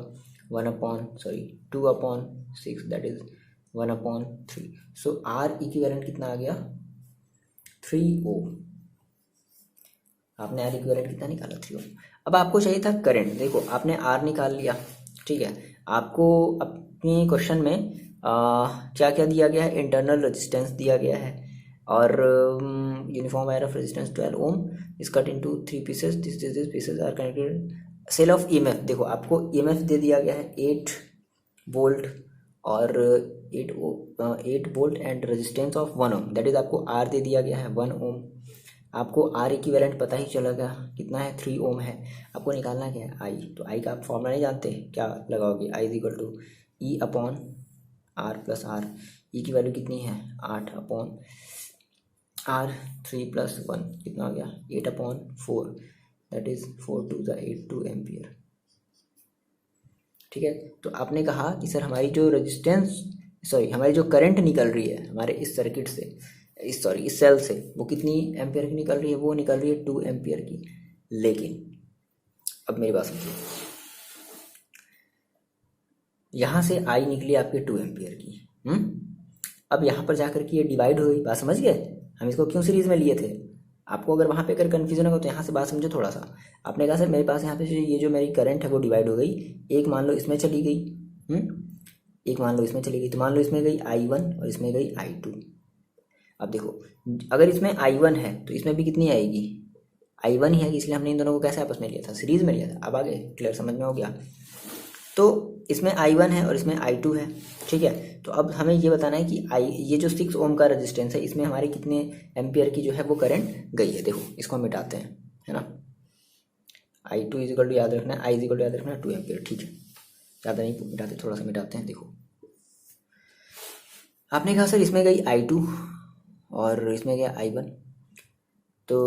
2 upon 6 that is 1 upon 3। So R equivalent कितना आ गया 3 ओम। आपने आर इक्विवेलेंट कितना निकाला 3 ओम। अब आपको चाहिए था करंट, देखो आपने आर निकाल लिया, ठीक है। आपको अपने क्वेश्चन में क्या क्या दिया गया है, इंटरनल रेजिस्टेंस दिया गया है, और uniform wire of resistance 12 ohm is cut into 3 pieces, this pieces are connected. Cell of EMF, देखो आपको ईएमएफ दे दिया गया है 8 वोल्ट और 8 volt and resistance of 1 ohm, that is आपको आर दे दिया गया है 1 ओम, आपको आर इक्विवेलेंट पता ही चलेगा कितना है 3 ओम है, आपको निकालना क्या है आई, तो आई का आप फॉर्मूला नहीं जानते, क्या लगाओगे I is equal to E upon R plus R, E की वैल्यू कितनी है 8 अपॉन आर, 3 प्लस 1 कितना हो गया 8 upon 4, that is 4 to the 8 2 ampere. ठीक है, तो आपने कहा कि सर हमारी जो हमारी जो करंट निकल रही है हमारे इस सर्किट से, इस सेल से, वो कितनी एम्पियर की निकल रही है, वो निकल रही है 2 एम्पियर की। लेकिन अब मेरी बात समझिए, यहाँ से आई निकली आपके 2 एम्पियर की, अब यहाँ पर जाकर के ये डिवाइड हो गई, बात समझ गए, हम इसको क्यों सीरीज में लिए थे। आपको अगर वहाँ पे अगर कन्फ्यूजन होगा तो यहाँ से बात समझो थोड़ा सा। आपने कहा सर मेरे पास यहाँ पे ये जो मेरी करंट है वो डिवाइड हो गई, एक मान लो इसमें चली गई, एक मान लो इसमें चली गई, तो मान लो इसमें गई I1 और इसमें गई I2। अब देखो अगर इसमें I1 है तो इसमें भी कितनी आएगी, I1 ही है, इसलिए हमने इन दोनों को कैसे आपस में लिया था, सीरीज में लिया था। अब आगे क्लियर समझ में हो गया। तो इसमें I1 है और इसमें I2 है, ठीक है। तो अब हमें ये बताना है कि ये जो 6 ओम का रेजिस्टेंस है इसमें हमारे कितने एम्पियर की जो है वो करंट गई है। देखो इसको हम मिटाते हैं, है ना। I2 इज इक्वल टू याद रखना है, I इज इक्वल टू याद रखना है 2 एम्पियर, ठीक है। ज़्यादा नहीं मिटाते, थोड़ा सा मिटाते हैं। देखो आपने कहा सर इसमें गई I2 और इसमें गया I1, तो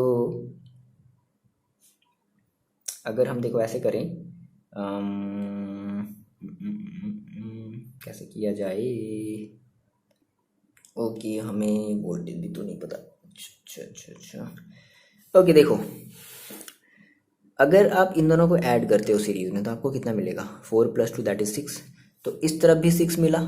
अगर हम देखो ऐसे करें, कैसे किया जाए, ओके हमें वोल्टेज भी तो नहीं पता, अच्छा। ओके देखो अगर आप इन दोनों को ऐड करते हो सीरीज में तो आपको कितना मिलेगा, 4 + 2 दैट इज 6। तो इस तरफ भी 6 मिला,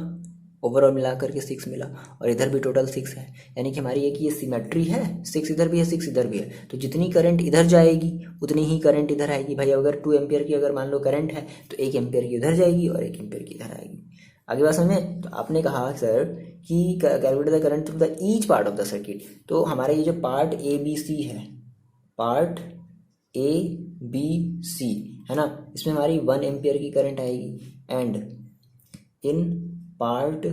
ओवरऑल मिला करके 6 मिला, और इधर भी टोटल 6 है, यानी कि हमारी एक ये सिमेट्री है, 6 इधर भी है 6 इधर भी है। तो जितनी करंट इधर जाएगी उतनी ही करंट इधर आएगी। भाई अगर 2 एम्पियर की अगर मान लो करंट है तो 1 एम्पियर की इधर जाएगी और 1 एम्पियर की इधर आएगी। आगे बात समझे। तो आपने कहा सर कि calculate the current through the each part of the circuit. तो हमारा ये जो पार्ट ABC है, पार्ट ABC है ना, इसमें हमारी 1 एम्पियर की करंट आएगी, एंड इन पार्ट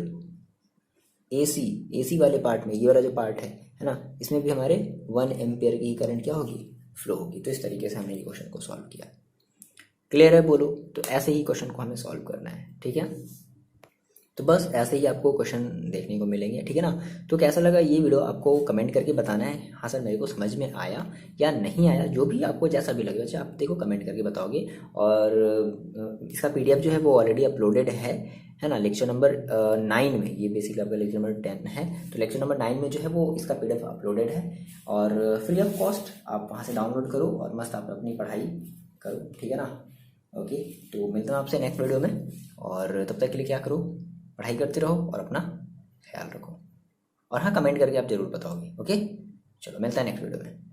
AC वाले पार्ट में, ये वाला जो पार्ट है ना, इसमें भी हमारे 1 एम्पियर की करंट क्या होगी, फ्लो होगी। तो इस तरीके से हमने ये क्वेश्चन को सॉल्व किया। क्लियर है बोलो। तो ऐसे ही क्वेश्चन को हमें सॉल्व करना है, ठीक है। तो बस ऐसे ही आपको क्वेश्चन देखने को मिलेंगे, ठीक है ना। तो कैसा लगा ये वीडियो आपको कमेंट करके बताना है, हाँ सर मेरे को समझ में आया या नहीं आया, जो भी आपको जैसा भी लगे वैसे आप देखो कमेंट करके बताओगे। और इसका PDF जो है वो ऑलरेडी अपलोडेड है ना, लेक्चर नंबर 9 में। ये बेसिकली आपका लेक्चर नंबर 10 है, तो लेक्चर नंबर 9 में जो है वो इसका PDF अपलोडेड है, और फ्री ऑफ कॉस्ट आप वहाँ से डाउनलोड करो और मस्त आप अपनी पढ़ाई करो, ठीक है ना। ओके, तो मिलता हूँ आपसे नेक्स्ट वीडियो में, और तब तक के लिए क्या करो, पढ़ाई करते रहो और अपना ख्याल रखो। और हाँ, कमेंट करके आप जरूर बताओगे। ओके, चलो मिलता है नेक्स्ट वीडियो में।